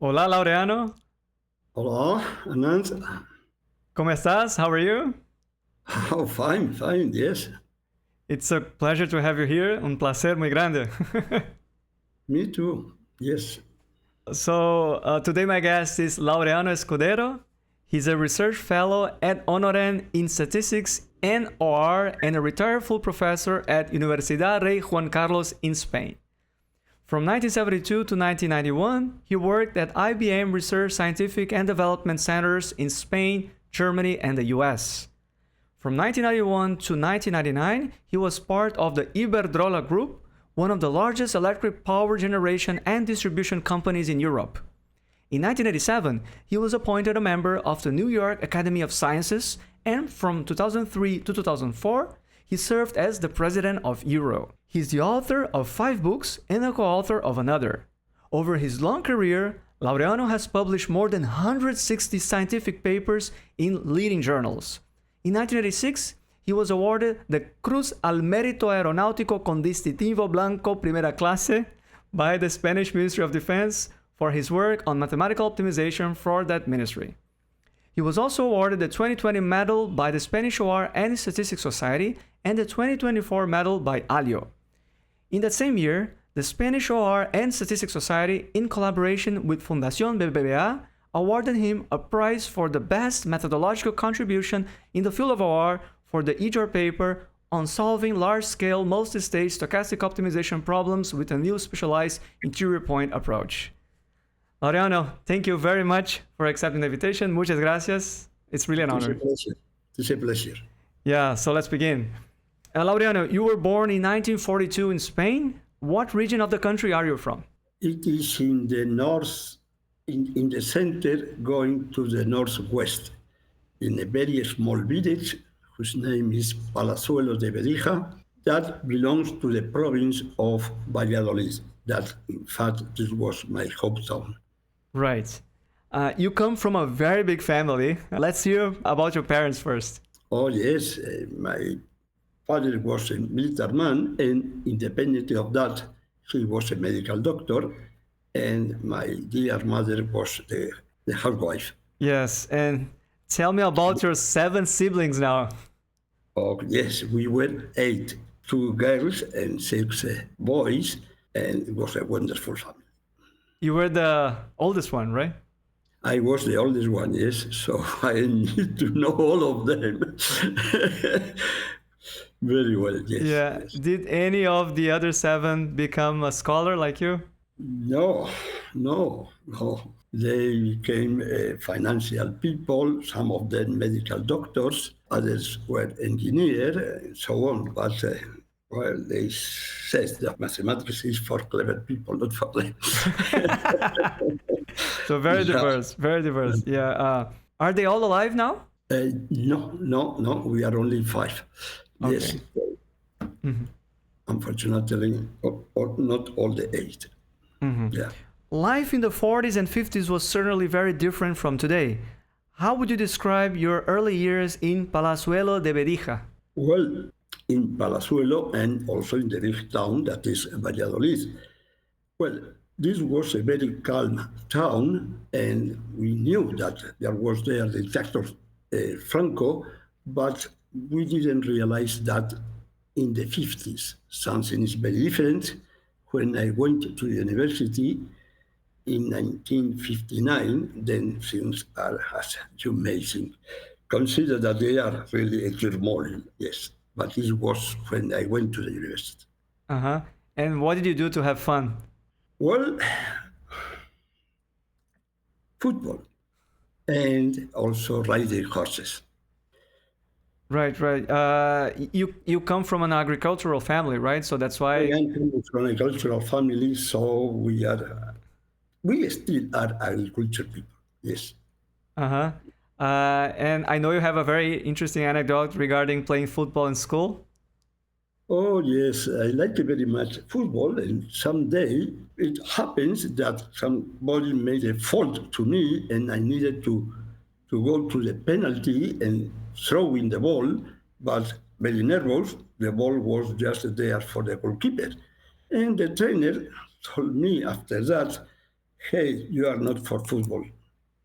Hola, Laureano. Hola, Hernandez. ¿Cómo estás? How are you? Oh, fine, yes. It's a pleasure to have you here. Un placer muy grande. Me too, yes. So, today my guest is Laureano Escudero. He's a research fellow at Honorem in statistics and OR and a retired full professor at Universidad Rey Juan Carlos in Spain. From 1972 to 1991, he worked at IBM Research Scientific and Development Centers in Spain, Germany, and the US. From 1991 to 1999, he was part of the Iberdrola Group, one of the largest electric power generation and distribution companies in Europe. In 1987, he was appointed a member of the New York Academy of Sciences, and from 2003 to 2004, he served as the president of Euro. He's the author of 5 books and a co-author of another. Over his long career, Laureano has published more than 160 scientific papers in leading journals. In 1986, he was awarded the Cruz al Mérito Aeronáutico con Distintivo Blanco Primera Clase by the Spanish Ministry of Defense for his work on mathematical optimization for that ministry. He was also awarded the 2020 medal by the Spanish OR and Statistics Society and the 2024 medal by ALIO. In that same year, the Spanish OR and Statistics Society, in collaboration with Fundación BBVA, awarded him a prize for the best methodological contribution in the field of OR for the EJOR paper on solving large-scale multi-stage stochastic optimization problems with a new specialized interior point approach. Laureano, thank you very much for accepting the invitation. Muchas gracias. It's really an honor. It's a pleasure. Yeah, so let's begin. Laureano, you were born in 1942 in Spain. What region of the country are you from? It is in the north, in the center, going to the northwest, in a very small village whose name is Palazuelos de Bedija, that belongs to the province of Valladolid. That, in fact, this was my hometown. Right. You come from a very big family. Let's hear about your parents first. Oh, yes. My father was a military man, and independently of that, he was a medical doctor, and my dear mother was the housewife. Yes, and tell me about your 7 siblings now. Oh, yes, we were 8, 2 girls and 6 boys, and it was a wonderful family. You were the oldest one, right? I was the oldest one, yes, so I need to know all of them. Very well, yes. Yeah. Yes. Did any of the other 7 become a scholar like you? No. They became financial people, some of them medical doctors, others were engineers, and so on. But, well, they said that mathematics is for clever people, not for them. So very diverse, very diverse. Yeah. Are they all alive now? No, we are only 5. Okay. Yes. Mm-hmm. Unfortunately, or not all the 8. Mm-hmm. Yeah. Life in the 40s and 50s was certainly very different from today. How would you describe your early years in Palazuelo de Bedija? Well, in Palazuelo and also in the big town that is Valladolid. Well, this was a very calm town, and we knew that there was there the dictator Franco, but we didn't realize that in the 50s. Something is very different. When I went to the university in 1959, then things are, as you may think, consider that they are really a turmoil, yes. But this was when I went to the university. Uh-huh. And what did you do to have fun? Well, football and also riding horses. Right. You come from an agricultural family, right? So that's why. I come from an agricultural family, so we still are agriculture people, yes. Uh-huh. And I know you have a very interesting anecdote regarding playing football in school. Oh, yes, I like very much football, and someday it happens that somebody made a fault to me, and I needed to go to the penalty and throw in the ball, but very nervous, the ball was just there for the goalkeeper. And the trainer told me after that, hey, you are not for football,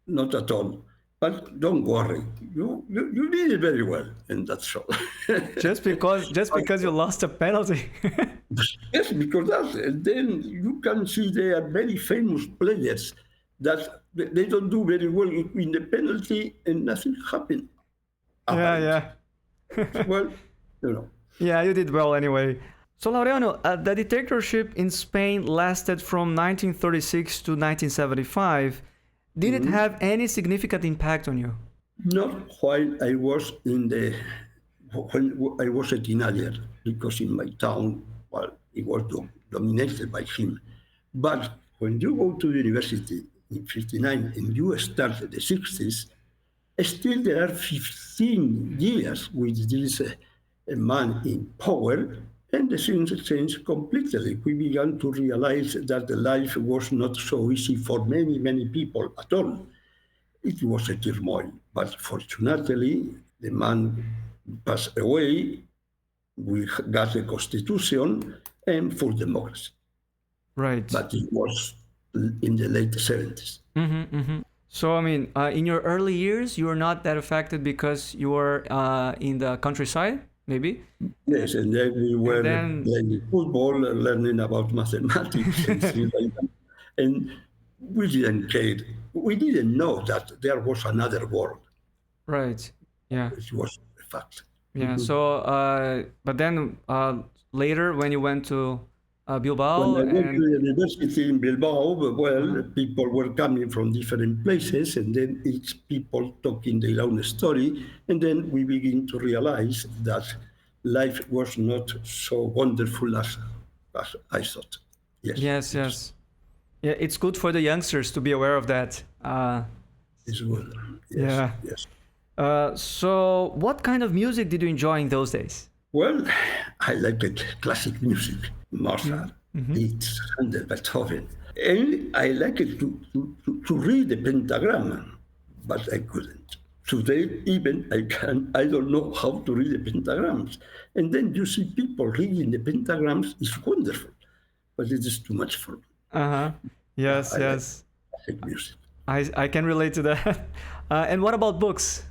not at all. But don't worry, you did it very well, and that's all. Just because you lost a penalty. Yes, because that's, and then you can see they are very famous players that they don't do very well in the penalty and nothing happened. Yeah. Well, you know. Yeah, you did well anyway. So Laureano, the dictatorship in Spain lasted from 1936 to 1975. Did it have any significant impact on you? Not while I was when I was a teenager, because in my town, well, it was dominated by him. But when you go to the university in 59 and you start the 60s, still there are 15 years with this man in power, and the things changed completely. We began to realize that the life was not so easy for many, many people at all. It was a turmoil, but fortunately, the man passed away. We got a constitution and full democracy. Right. But it was in the late 70s. So, I mean, in your early years, you were not that affected because you were in the countryside, maybe? Yes, and then we were playing football, learning about mathematics and things like that. And we didn't care. We didn't know that there was another world. Right, yeah. It was a fact. Yeah, so, but then later when you went to Bilbao... When I went to the university in Bilbao, well, people were coming from different places, and then each people talking their own story, and then we begin to realize that life was not so wonderful as I thought. Yes. Yeah, it's good for the youngsters to be aware of that. It's good. Yes. So what kind of music did you enjoy in those days? Well, I liked classic music, Mozart, Liszt, Handel, Beethoven. And I liked to read the pentagram, but I couldn't. Today, even I don't know how to read the pentagrams. And then you see people reading the pentagrams, it's wonderful, but it is too much for me. Yes. Like music. I can relate to that. And what about books?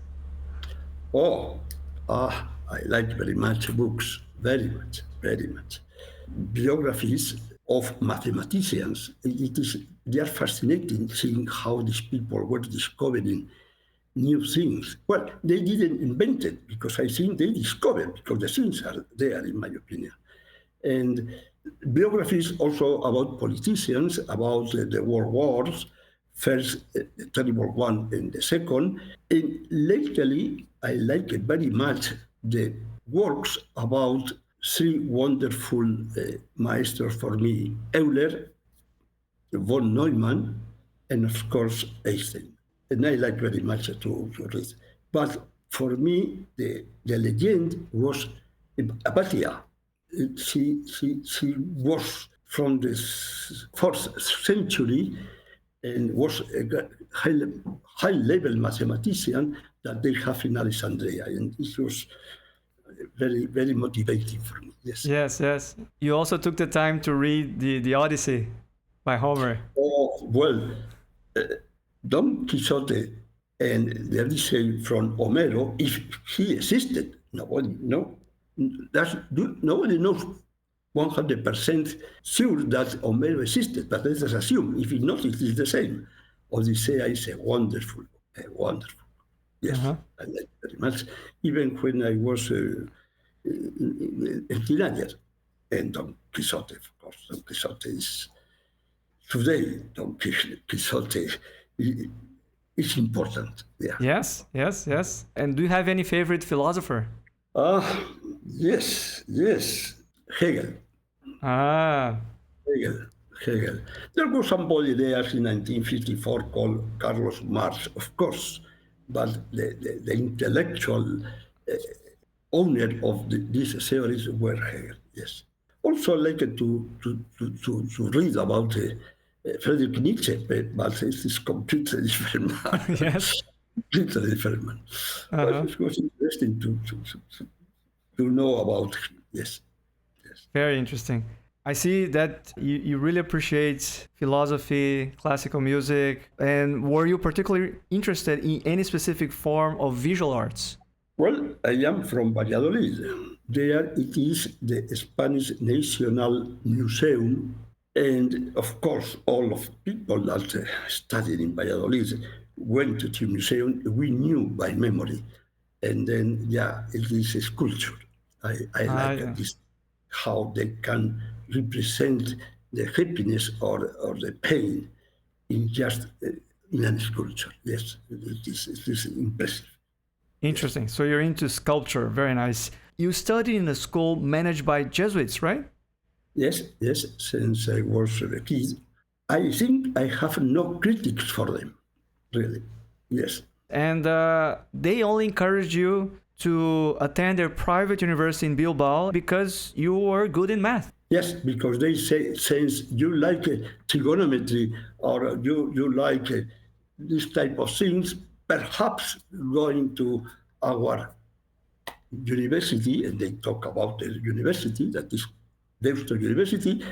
I like very much books, very much. Biographies of mathematicians. They are fascinating seeing how these people were discovering new things. Well, they didn't invent it, because I think they discovered, because the things are there, in my opinion. And biographies also about politicians, about the world wars, first, the terrible one, and the second. And lately, I like it very much the works about three wonderful maestros for me: Euler, von Neumann, and of course Einstein. And I like very much to read. But for me, the legend was Apatia. She was from the 4th century and was a high-level mathematician that they have in Alexandria. And it was very, very motivating for me. Yes. You also took the time to read the Odyssey by Homer. Oh, well, Don Quixote and the Odyssey from Homero, if he existed, nobody knows 100% sure that Homero existed, but let us assume, if not, it is the same. Odyssey is a wonderful. Yes, I like it very much. Even when I was a teenager, and Don Quixote, of course. Don Quixote is today. Don Quixote is important. Yeah. Yes. And do you have any favorite philosopher? Yes. Hegel. Hegel. There was somebody there in 1954 called Carlos Marx, of course, but the intellectual owner of these theories were Hegel. Yes. Also, I like to read about Friedrich Nietzsche, but it is completely different. Yes. Completely different man. But it was interesting to know about him. Yes. Very interesting. I see that you really appreciate philosophy, classical music, and were you particularly interested in any specific form of visual arts? Well, I am from Valladolid. There it is the Spanish National Museum. And of course, all of people that studied in Valladolid went to the museum, we knew by memory. And then, it is a sculpture. I like this, how they can represent the happiness or the pain in just in a sculpture. Yes, it is impressive. Interesting. So you're into sculpture. Very nice. You studied in a school managed by Jesuits, right? Yes, since I was a kid. I think I have no critics for them, really. Yes. And they only encouraged you to attend their private university in Bilbao because you were good in math. Yes, because they say, since you like trigonometry or you like this type of things, perhaps going to our university, and they talk about the university, that is Deusto University,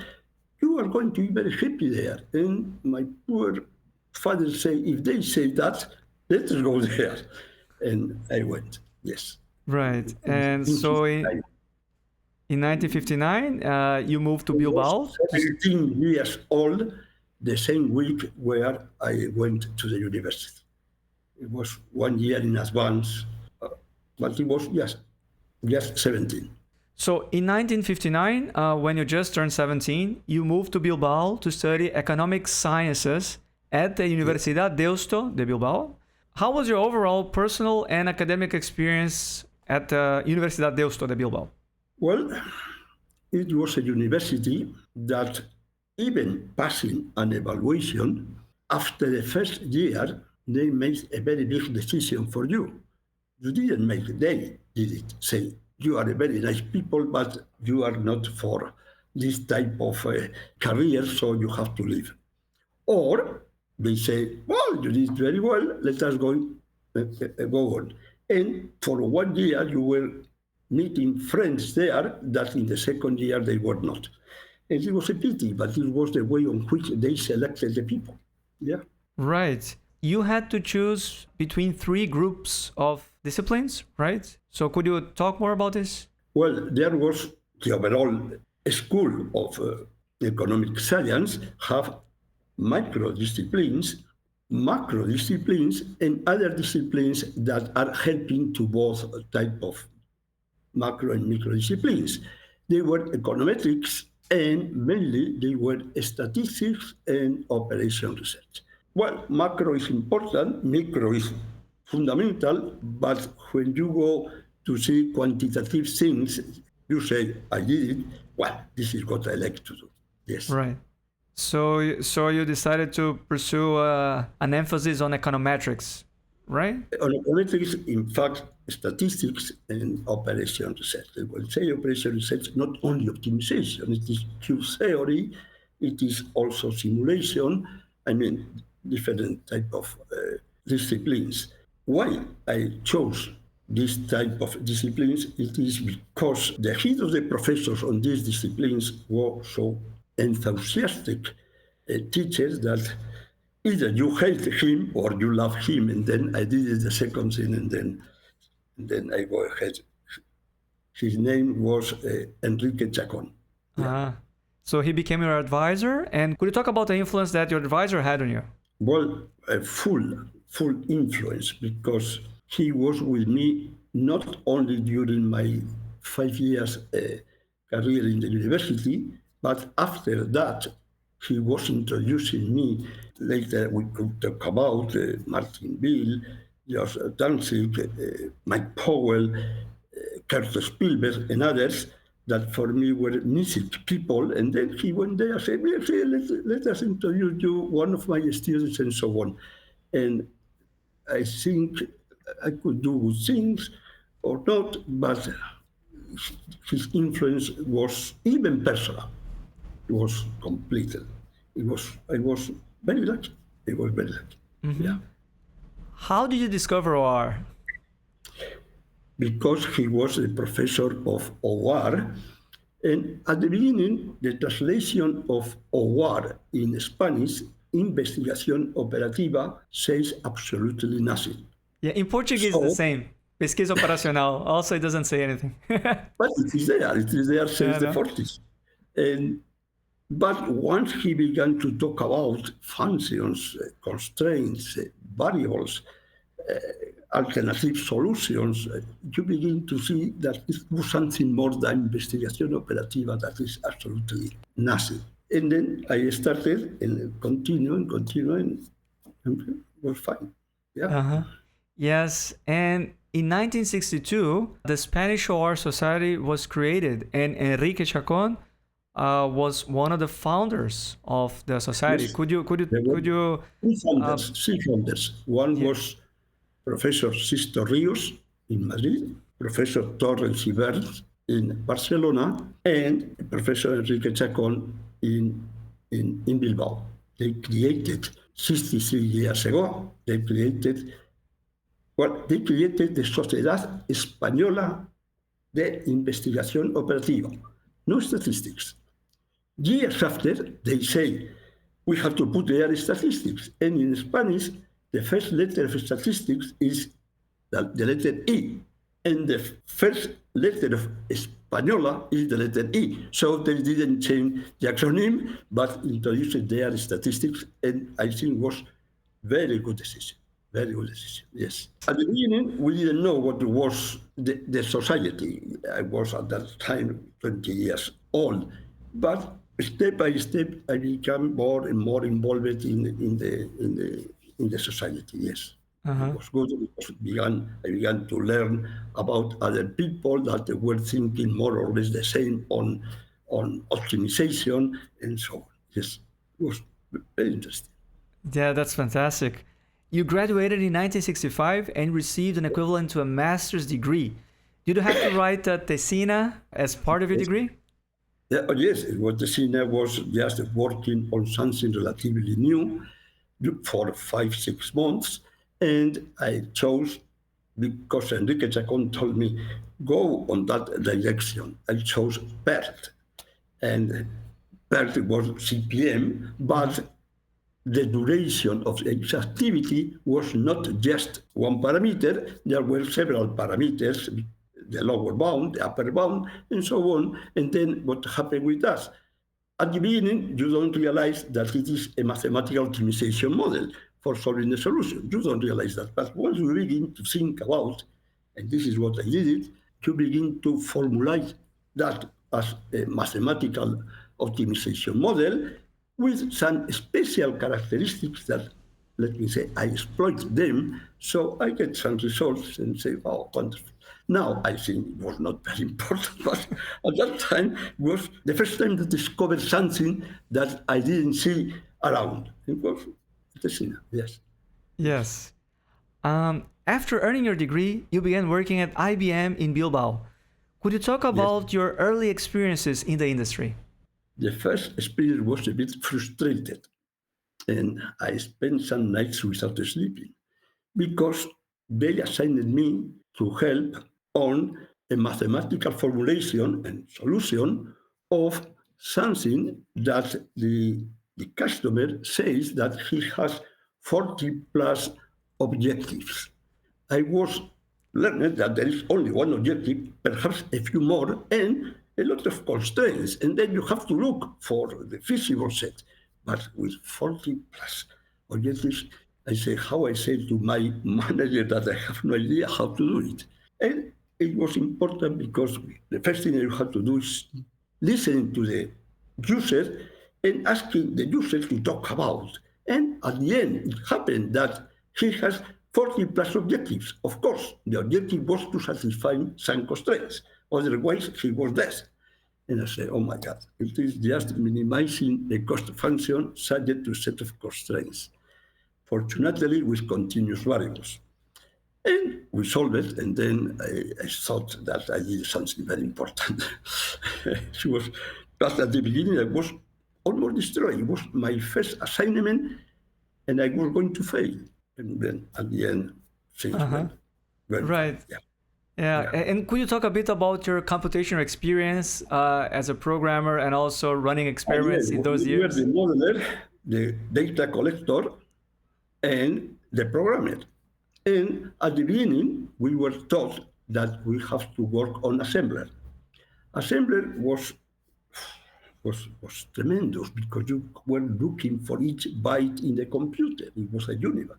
you are going to be very happy there. And my poor father say, if they say that, let us go there. And I went, yes. Right. And so in 1959, you moved to Bilbao? 17 years old, the same week where I went to the university. It was 1 year in advance, but it was just 17. So in 1959, when you just turned 17, you moved to Bilbao to study economic sciences at the Universidad Deusto de Bilbao. How was your overall personal and academic experience at the Universidad Deusto de Bilbao? Well, it was a university that even passing an evaluation, after the first year, they made a very big decision for you. You didn't make it, they did it. Say, you are a very nice people, but you are not for this type of career, so you have to leave. Or they say, well, you did very well, let us go on. And for 1 year, you were meeting friends there that in the second year they were not. And it was a pity, but it was the way on which they selected the people. Yeah. Right. You had to choose between 3 groups of disciplines, right? So could you talk more about this? Well, there was the overall school of economic science have micro-disciplines, macro-disciplines, and other disciplines that are helping to both type of macro and micro disciplines. They were econometrics, and mainly they were statistics and operation research. Well, macro is important, micro is fundamental, but when you go to see quantitative things, you say, I did it, well, this is what I like to do. Yes. Right. So you decided to pursue an emphasis on econometrics, right? On econometrics, in fact, statistics and operation research. I will say operation research, not only optimization, it is Q theory, it is also simulation, different type of disciplines. Why I chose this type of disciplines, it is because the head of the professors on these disciplines were so enthusiastic teachers that either you hate him or you love him, and then I did it the second thing, and then I go ahead. His name was Enrique Chacón. Yeah. So he became your advisor, and could you talk about the influence that your advisor had on you? Well, a full influence, because he was with me not only during my 5 years career in the university, but after that, he was introducing me. Later, we could talk about Martin Bill, Josh Danzig, Mike Powell, Kurt Spielberg, and others that for me were mythic people. And then he went there and said, let us introduce you one of my students and so on. And I think I could do good things or not, but his influence was even personal. It was completed. I was very lucky. Mm-hmm. Yeah. How did you discover OR? Because he was a professor of OR, And at the beginning, the translation of OWAR in Spanish, Investigación-Operativa, says absolutely nothing. Yeah, in Portuguese, the same. Pesquisa operacional. Also, it doesn't say anything. But it is there since the 40s. But once he began to talk about functions, constraints, variables, alternative solutions, you begin to see that it was something more than Investigación-Operativa that is absolutely nothing. And then I started and continuing, and it was fine. Yeah. Yes, and in 1962, the Spanish OR Society was created, and Enrique Chacón was one of the founders of the society. Yes. Could you? Three founders. One was Professor Sisto Rios in Madrid, Professor Torrens Ibert in Barcelona, and Professor Enrique Chacón in Bilbao. They created 63 years ago. They created the Sociedad Española de Investigación-Operativa, no statistics. Years after, they say, we have to put there statistics. And in Spanish, the first letter of statistics is the letter E. And the first letter of Española is the letter E. So they didn't change the acronym, but introduced their statistics. And I think it was very good decision. Very good decision, yes. At the beginning, we didn't know what was the society. I was at that time 20 years old. But step by step, I became more and more involved in the society, yes. It was good because I began to learn about other people that were thinking more or less the same on optimization and so on. Yes, it was very interesting. Yeah, that's fantastic. You graduated in 1965 and received an equivalent to a master's degree. Did you have to write a tesina as part of your degree? Yes, it was tesina was just working on something relatively new for 5-6 months. And I chose, because Enrique Chacón told me, go on that direction. I chose PERT. And PERT was CPM, but the duration of each activity was not just one parameter. There were several parameters, the lower bound, the upper bound, and so on. And then what happened with us? At the beginning, you don't realize that it is a mathematical optimization model for solving the solution. You don't realize that. But once you begin to think about, and this is what I did, you begin to formulate that as a mathematical optimization model with some special characteristics that, let me say, I exploit them, so I get some results and say, oh, wonderful. Now, I think it was not very important, but at that time, it was the first time to discover something that I didn't see around. It was tesina, yes. Yes. After earning your degree, you began working at IBM in Bilbao. Could you talk about your early experiences in the industry? The first experience was a bit frustrated, and I spent some nights without sleeping because they assigned me to help on a mathematical formulation and solution of something that the customer says that he has 40 plus objectives. I was learning that there is only one objective, perhaps a few more, and a lot of constraints, and then you have to look for the feasible set. But with 40 plus objectives, I say to my manager that I have no idea how to do it. And it was important because the first thing you have to do is listening to the user and asking the user to talk about. And at the end, it happened that he has 40 plus objectives. Of course, the objective was to satisfy some constraints. Otherwise, he was dead. And I said, oh my God, it is just minimizing the cost function subject to a set of constraints. Fortunately, with continuous variables. And we solved it, and then I thought that I did something very important. But at the beginning, I was almost destroyed. It was my first assignment, and I was going to fail. And then at the end, things went right. Yeah. Yeah, and could you talk a bit about your computational experience as a programmer and also running experiments in those We were years? the modeler, the data collector, and the programmer. And at the beginning, we were taught that we have to work on assembler. Assembler was tremendous because you were looking for each byte in the computer. It was a univac.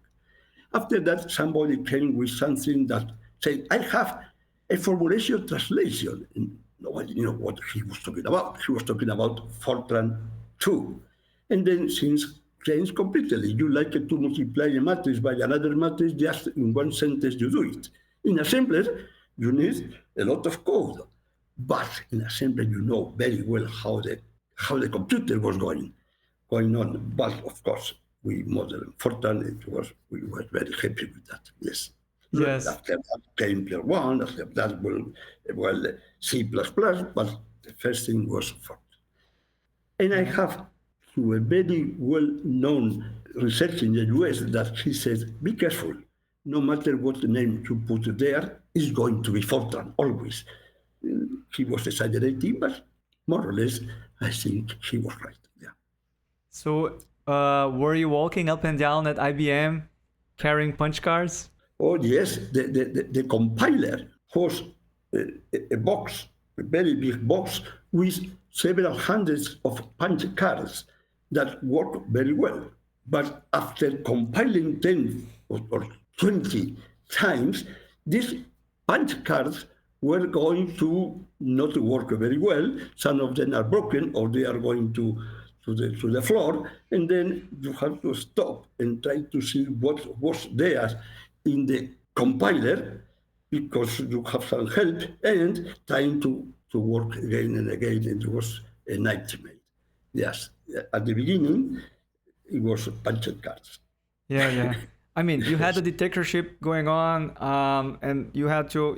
After that, somebody came with something that said, I have a formulation translation. And nobody knew what he was talking about. He was talking about Fortran 2. And then things changed completely. You like to multiply a matrix by another matrix, just in one sentence you do it. In assembler, you need a lot of code. But in assembler, you know very well how the computer was going on. But of course, we modeled Fortran. We were very happy with that. Yes. Yes. After that came Tier 1. After that, well, C++. But the first thing was Fortran. And I have to a very well-known researcher in the US that he says, be careful. No matter what name you put there, it's going to be Fortran, always. He was exaggerating, but more or less, I think he was right. Yeah. So, were you walking up and down at IBM carrying punch cards? Oh, yes. The compiler was a box, a very big box with several hundreds of punch cards that work very well. But after compiling 10 or 20 times, these punch cards were going to not work very well. Some of them are broken or they are going to the floor. And then you have to stop and try to see what was there in the compiler because you have some help and trying to work again and again. It was a nightmare. Yes, at the beginning, it was punched cards. Yeah. I mean, you had the dictatorship going on, and you had to,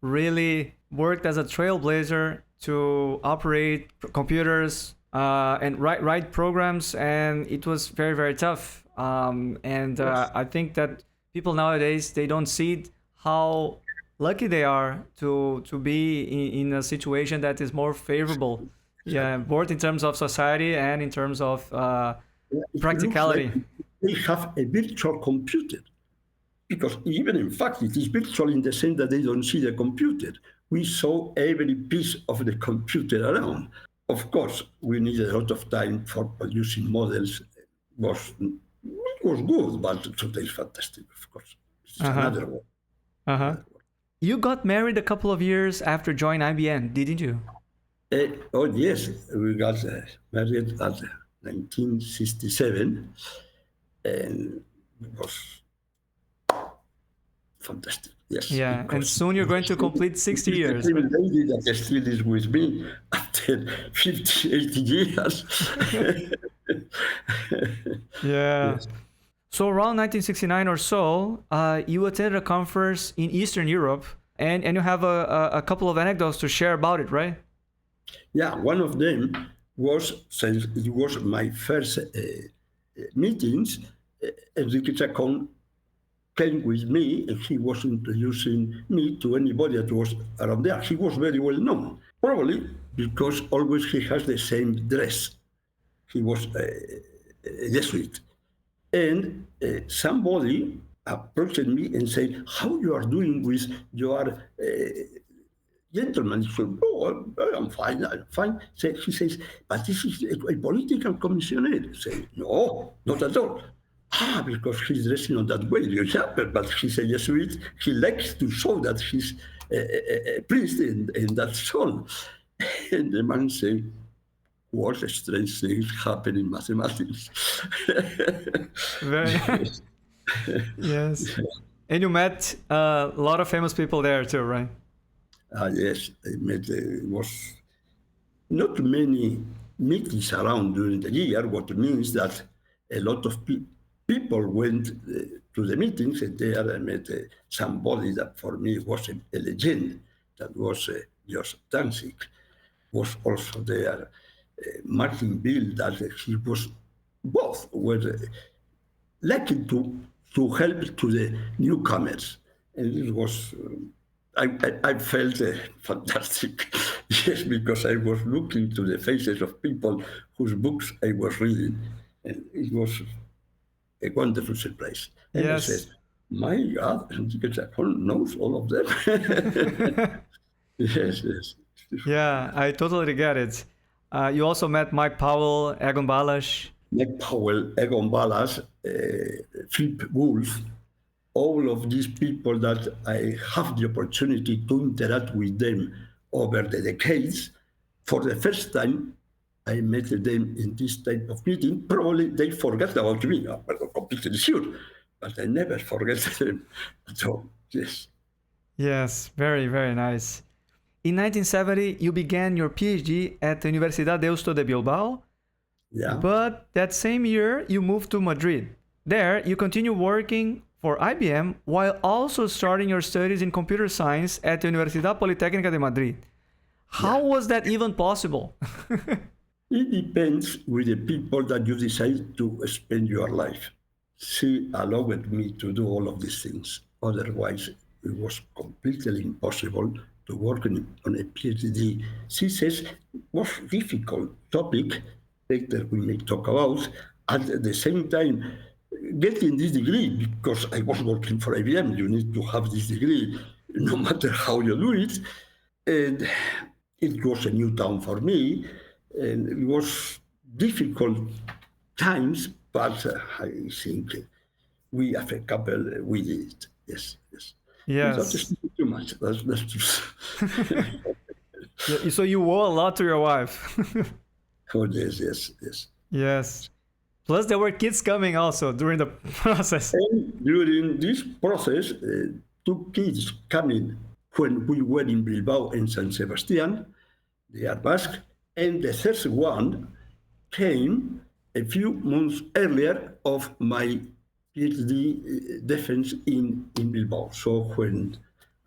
really work as a trailblazer to operate computers and write programs, and it was very, very tough. Yes. I think that people nowadays, they don't see how lucky they are to be in a situation that is more favorable. Yeah, both in terms of society and in terms of practicality. Like they have a virtual computer because even in fact it is virtual in the sense that they don't see the computer. We saw every piece of the computer around. Of course, we needed a lot of time for producing models. It was good, but today is fantastic, of course. It's another one. You got married a couple of years after joining IBM, didn't you? Oh, yes. We got married at 1967, and it was fantastic. Yes. Yeah, and soon you're going to complete 60 years. The lady that still is with me after 50, 80 years. Yeah. Yes. So around 1969 or so, you attended a conference in Eastern Europe, and you have a couple of anecdotes to share about it, right? Yeah, one of them was, since it was my first meetings, Enrique Chacón came with me, and he was introducing me to anybody that was around there. He was very well known, probably because always he has the same dress. He was a Jesuit. And somebody approached me and said, how you are doing with your gentleman? He said, oh, I'm fine. So he says, but this is a political commissioner. I say, no, not at all. Because he's dressing on that way. Yeah, but he's a Jesuit. He likes to show that he's a priest, and that's all. And the man said, what strange things happen in mathematics. Yes. Yes. And you met a lot of famous people there too, right? Yes, I met, was not many meetings around during the year, what means that a lot of people went to the meetings, and there I met somebody that for me was a legend, that was Joseph Danzig, was also there. Martin Bill, that he was both were lucky to help to the newcomers, and it was I felt fantastic, yes, because I was looking to the faces of people whose books I was reading, and it was a wonderful surprise. And I said, Yes. my God, Enrique Chacón knows all of them. Yes, yes. Yeah, I totally get it. You also met Mike Powell, Egon Balas. Nick Powell, Egon Balas, Flip Wolf, all of these people that I have the opportunity to interact with them over the decades. For the first time, I met them in this type of meeting. Probably they forget about me. I'm completely sure, but I never forget them. So, yes. Yes, very, very nice. In 1970, you began your PhD at the Universidad Deusto de Bilbao, Yeah. but that same year, you moved to Madrid. There, you continue working for IBM while also starting your studies in computer science at the Universidad Politécnica de Madrid. How was that even possible? It depends with the people that you decide to spend your life. She allowed me to do all of these things. Otherwise, it was completely impossible to work on a PhD. She says it was difficult topic later we may talk about. At the same time, getting this degree, because I was working for IBM, you need to have this degree no matter how you do it. And it was a new town for me, and it was difficult times, but I think we as a couple, we did it. Yes, yes. Yes. That's too much. That's just... So you owe a lot to your wife. Oh, yes, yes, yes. Yes. Plus, there were kids coming also during the process. And during this process, two kids coming when we were in Bilbao and San Sebastian, they are Basque, and the third one came a few months earlier of my PhD defense in Bilbao. So when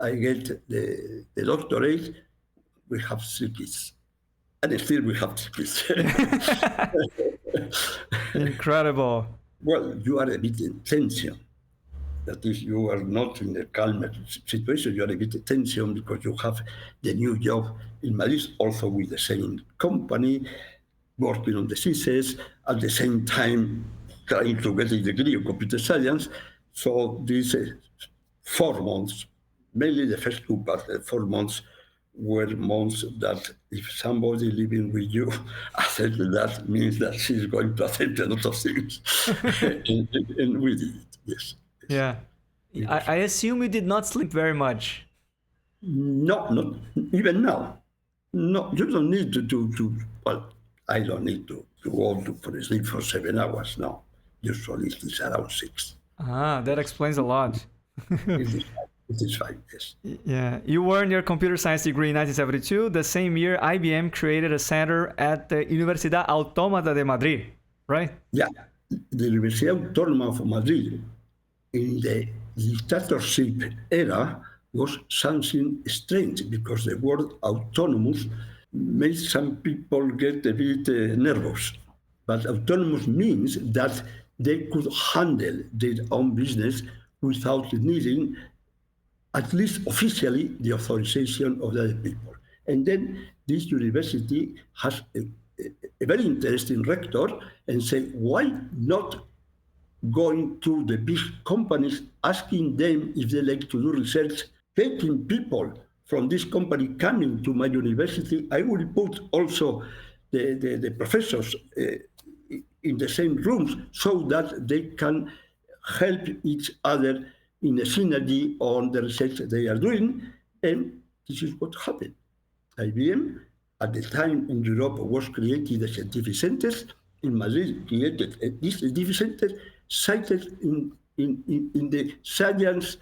I get the doctorate, we have 3 kids. And still we have 3 kids. Incredible. Well, you are a bit in tension. That is, you are not in a calm situation, you are a bit in tension because you have the new job in Madrid, also with the same company, working on the thesis, at the same time trying to get a degree in computer science. So these 4 months, mainly the first 2, but 4 months were months that if somebody living with you accepts that means that she's going to accept a lot of things. and we did it, yes. Yeah. I assume you did not sleep very much. No, not even now. No, you don't need to well, I don't need to go for sleep for 7 hours now. Usually it's around 6. That explains a lot. It is fine, yes. Yeah. You earned your computer science degree in 1972. The same year, IBM created a center at the Universidad Autónoma de Madrid, right? Yeah. The Universidad Autónoma of Madrid in the dictatorship era was something strange because the word autonomous made some people get a bit nervous. But autonomous means that they could handle their own business without needing, at least officially, the authorization of the other people. And then this university has a very interesting rector and say, why not going to the big companies, asking them if they like to do research, taking people from this company coming to my university. I will put also the professors in the same rooms so that they can help each other in a synergy on the research they are doing. And this is what happened. IBM, at the time in Europe, was created the scientific centers. In Madrid, created this scientific center cited in the science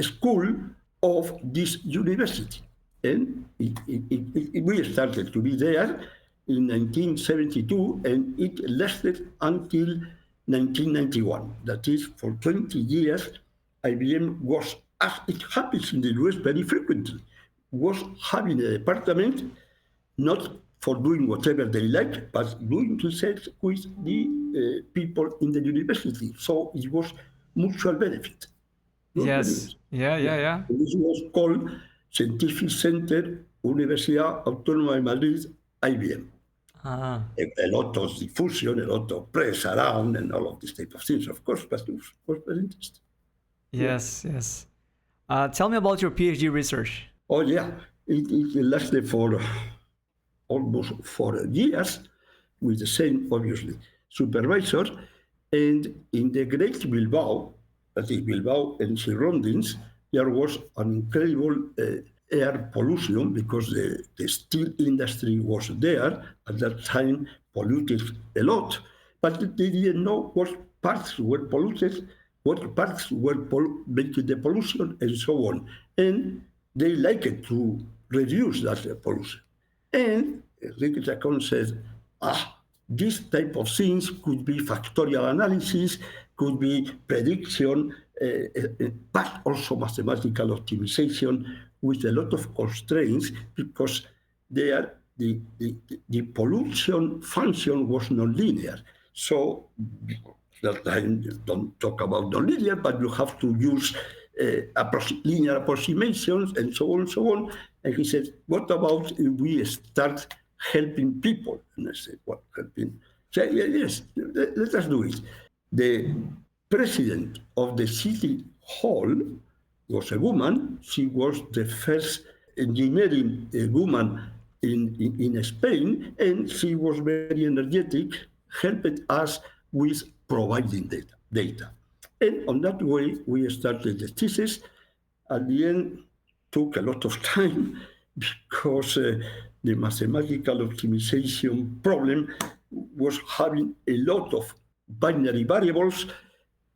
school of this university. And we started to be there in 1972, and it lasted until 1991. That is, for 20 years, IBM was, as it happens in the US very frequently, was having a department not for doing whatever they like, but doing research with the people in the university. So it was mutual benefit. Yes. Yeah. And this was called Scientific Center, Universidad Autónoma de Madrid, IBM. A lot of diffusion, a lot of press around, and all of these type of things, of course, but it was very interesting. Yes, yes. Tell me about your PhD research. Oh, yeah. It lasted for almost 4 years with the same, obviously, supervisor. And in the Great Bilbao, that is Bilbao and surroundings, there was an incredible air pollution because the steel industry was there at that time, polluted a lot, but they didn't know what parts were polluted, what parts were making the pollution, and so on. And they liked to reduce that pollution. And Enrique Chacón said, this type of things could be factorial analysis, could be prediction, but also mathematical optimization with a lot of constraints because there the pollution function was nonlinear. So that time don't talk about nonlinear, but you have to use linear approximations and so on and so on. And he said, what about if we start helping people? And I said, what, helping? So, yes, let us do it. The president of the city hall was a woman. She was the first engineering woman in Spain, and she was very energetic, helped us with providing data. And on that way, we started the thesis. At the end, took a lot of time because the mathematical optimization problem was having a lot of binary variables.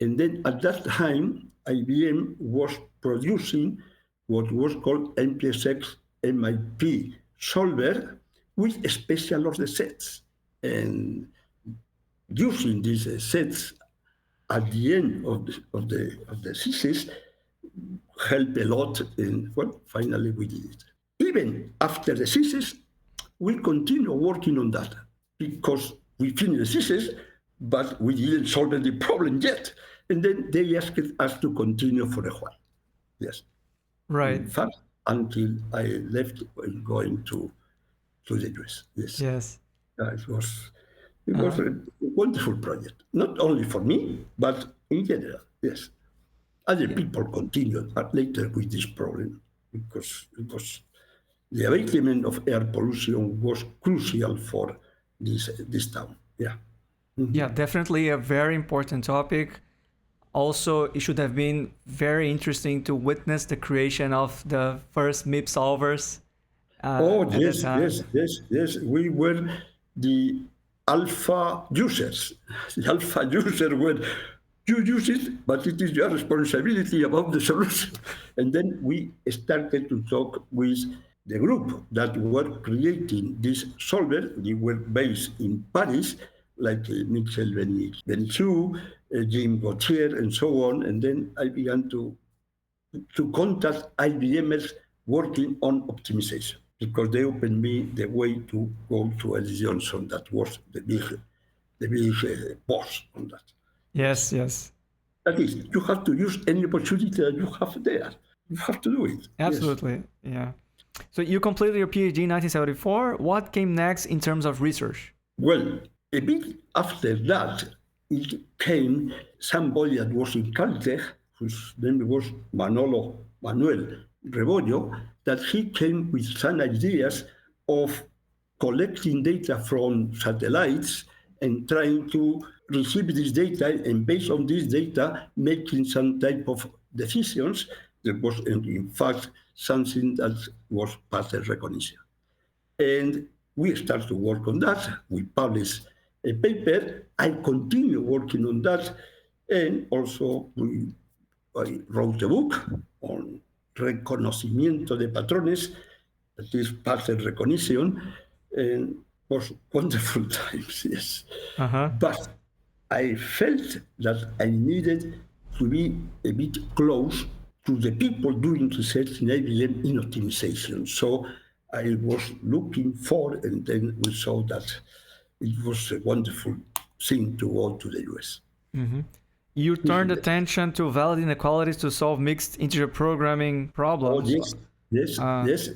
And then at that time, IBM was producing what was called MPSX MIP solver with special order sets. And using these sets at the end of the thesis helped a lot. And well, finally we did it. Even after the thesis, we continue working on that because we finished the thesis, but we didn't solve the problem yet. And then they asked us to continue for a while. Yes. Right. In fact, until I left going to the US. Yes. Yes. It was a wonderful project, not only for me, but in general. Yes. Other people continued later with this problem because it was the abatement of air pollution was crucial for this town. Yeah. Mm-hmm. Yeah, definitely a very important topic. Also, it should have been very interesting to witness the creation of the first MIP solvers. Yes. We were the alpha users. The alpha user were, you use it, but it is your responsibility about the solution. And then we started to talk with the group that were creating this solver. They were based in Paris, like Michel Benichou, Jim Gauthier, and so on. And then I began to contact IBMers working on optimization because they opened me the way to go to Ellis Johnson. That was the big boss on that. Yes. That is, you have to use any opportunity that you have there. You have to do it. Absolutely, yes. Yeah. So you completed your PhD in 1974. What came next in terms of research? Well, a bit after that, it came somebody that was in Caltech, whose name was Manuel Rebollo, that he came with some ideas of collecting data from satellites and trying to receive this data and based on this data, making some type of decisions. There was, in fact, something that was pattern recognition. And we started to work on that. We published a paper. I continue working on that. And also I wrote a book on reconocimiento de patrones, that is pattern recognition, and was wonderful times, yes. But I felt that I needed to be a bit close to the people doing research in IBM in optimization. So I was looking for, and then we saw that it was a wonderful thing to go to the US. Mm-hmm. You turned attention to valid inequalities to solve mixed integer programming problems. Oh, yes. Yes, yes.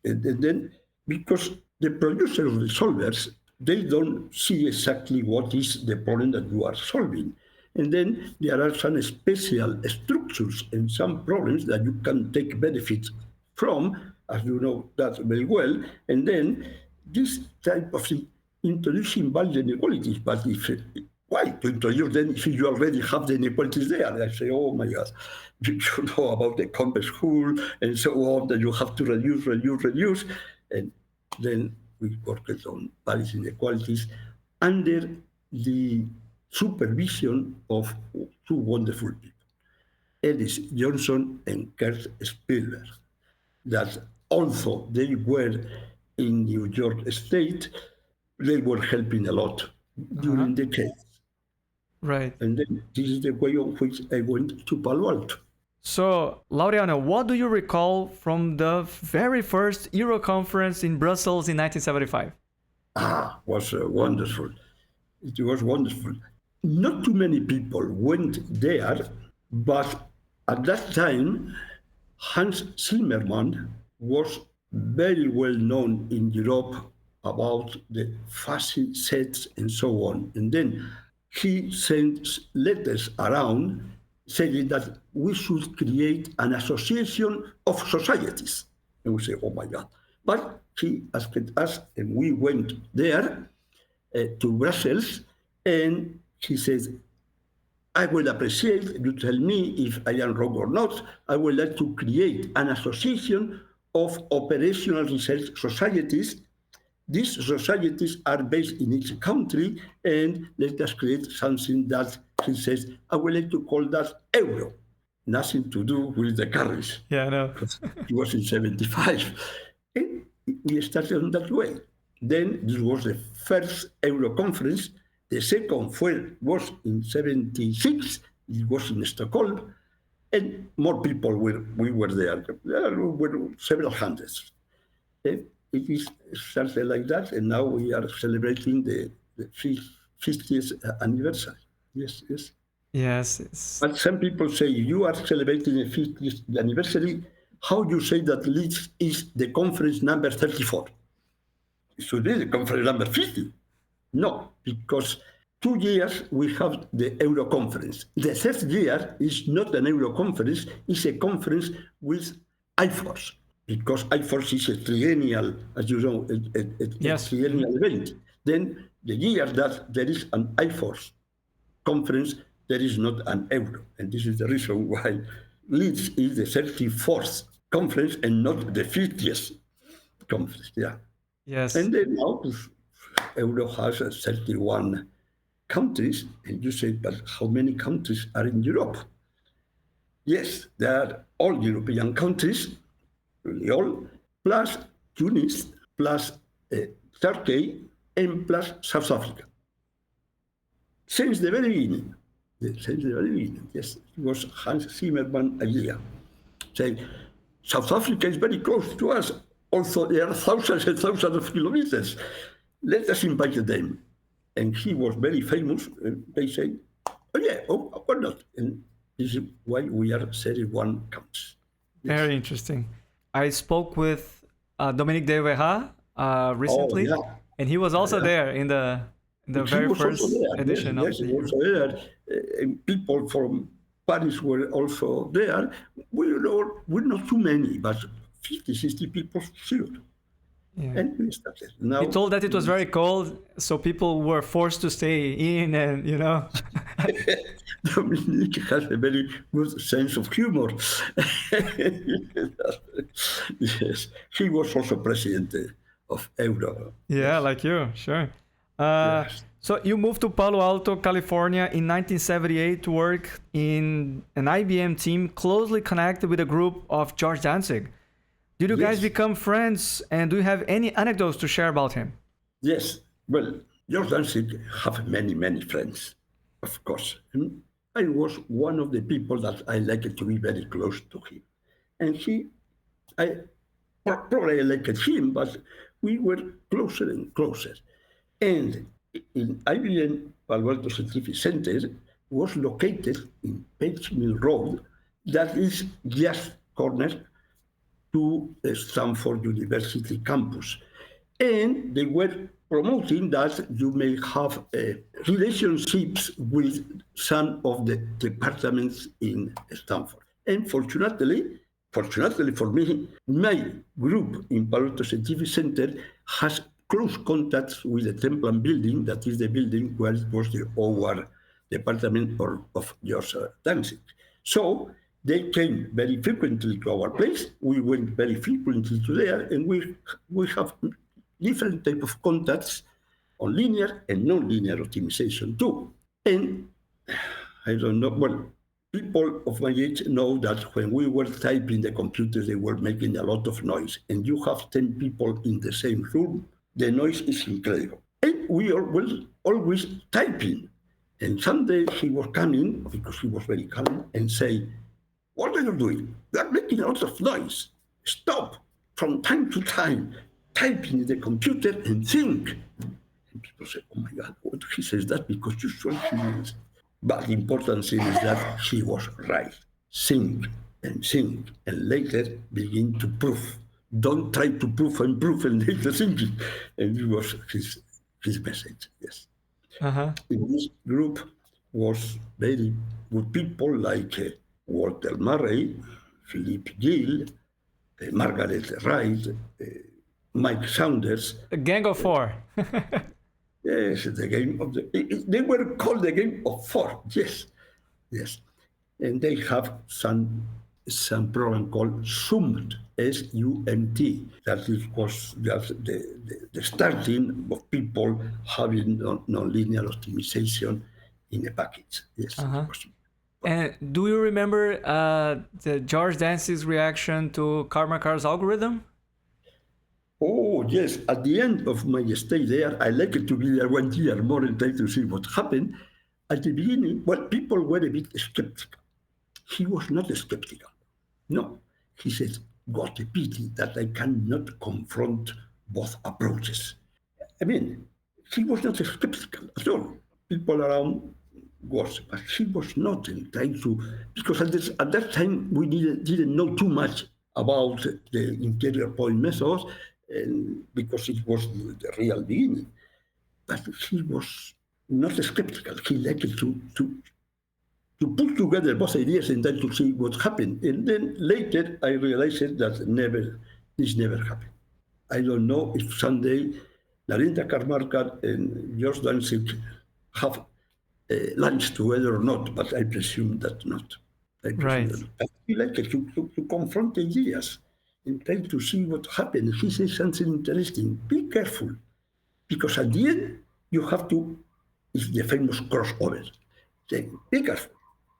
And then, because the producer of the solvers, they don't see exactly what is the problem that you are solving. And then there are some special structures and some problems that you can take benefit from, as you know that very well. And then this type of thing, introducing value inequalities. But why to introduce them if you already have the inequalities there? I say, oh my God, you know about the complex school and so on, that you have to reduce. And then we worked on value inequalities under the supervision of two wonderful people, Ellis Johnson and Kurt Spielberg, that although they were in New York State, they were helping a lot during the case. Right. And then this is the way on which I went to Palo Alto. So, Laureano, what do you recall from the very first Euro conference in Brussels in 1975? Was wonderful. It was wonderful. Not too many people went there, but at that time, Hans Zimmermann was very well known in Europe about the fuzzy sets and so on. And then he sent letters around saying that we should create an association of societies. And we say, oh my God. But he asked us, and we went there to Brussels, and he says, I will appreciate you tell me if I am wrong or not. I would like to create an association of operational research societies. These societies are based in each country, and let us create something that he says, I would like to call that euro. Nothing to do with the currency. Yeah, I know. It was in 75. And we started in that way. Then this was the first Euro conference. The second was in 76. It was in Stockholm. And more people we were there. There were several hundreds. And it is started like that. And now we are celebrating the 50th anniversary. Yes, yes. Yes. But some people say, you are celebrating the 50th anniversary. How you say that Leeds is the conference number 34? It should be the conference number 50. No, because 2 years we have the Euro conference. The third year is not an Euro conference, it's a conference with IFORCE, because IFORCE is a triennial, as you know, a triennial event. Then the year that there is an IFORCE conference, there is not an Euro. And this is the reason why Leeds is the 34th conference and not the 50th conference. Yeah. Yes. And then now Euro has 31 countries, and you say, but how many countries are in Europe? Yes, they are all European countries, really all, plus Tunis, plus Turkey, and plus South Africa. Since the very beginning. Yes, it was Hans Zimmermann idea. Saying, South Africa is very close to us. Also, there are thousands and thousands of kilometers. Let us invite them. And he was very famous. They say, oh yeah, why not? And this is why we are 31 countries. Yes. Very interesting. I spoke with Dominique de Vera recently, and he was also there in the very first edition of the also there. People from Paris were also there. We're not too many, but 50, 60 people sure. Yeah. And we started. Now, he told that it was very cold, so people were forced to stay in, and Dominique has a very good sense of humor. Yes, he was also president of Euro. Yeah, like you, sure. Yes. So you moved to Palo Alto, California in 1978 to work in an IBM team closely connected with a group of George Danzig. Did you guys become friends, and do you have any anecdotes to share about him? Yes. Well, George Danzig have many, many friends, of course. And I was one of the people that I liked to be very close to him. And probably I liked him, but we were closer and closer. And in IBM Palo Alto Scientific Center was located in Page Mill Road, that is just corner to Stanford University campus. And they were promoting that you may have relationships with some of the departments in Stanford. And fortunately for me, my group in Palo Alto Scientific Center has close contacts with the Templeton building, that is the building where it was the OR department of George Danzig. So they came very frequently to our place. We went very frequently to there, and we have different type of contacts on linear and non-linear optimization too. And I don't know, well, people of my age know that when we were typing the computers, they were making a lot of noise. And you have 10 people in the same room, the noise is incredible. And we were always typing. And someday he was coming, because he was very calm, and say, "What are you doing? You are making a lot of noise. Stop from time to time, typing in the computer and think." And people say, "Oh my God, what he says that because usually he means." But the important thing is that he was right. Think, and later begin to prove. Don't try to prove and later thinking. And it was his message, yes. Uh-huh. In this group was very good people like Walter Murray, Philippe Gill, Margaret Wright, Mike Saunders. A gang of four. Yes, the game of they were called the game of four. Yes. And they have some program called SUMT, S-U-M-T. That was just the starting of people having nonlinear optimization in a package. Yes. Uh-huh. And do you remember the George Danzig's reaction to Karmarkar's algorithm? Oh, yes. At the end of my stay there, I liked to be there 1 year more and try to see what happened. At the beginning, well, people were a bit skeptical. He was not skeptical. No. He said, "What a pity that I cannot confront both approaches." I mean, he was not skeptical at all. People around was, but he was not trying to, because at that time we didn't know too much about the interior point methods, and because it was the real beginning. But he was not skeptical. He liked to put together both ideas and then to see what happened. And then later I realized that this never happened. I don't know if someday Narinda Karmarkar and George Danzig have lunch together or not, but I presume that not. Right. I like to confront ideas and try to see what happened. He says something interesting. Be careful, because at the end you have to. It's the famous crossover. Say, be careful.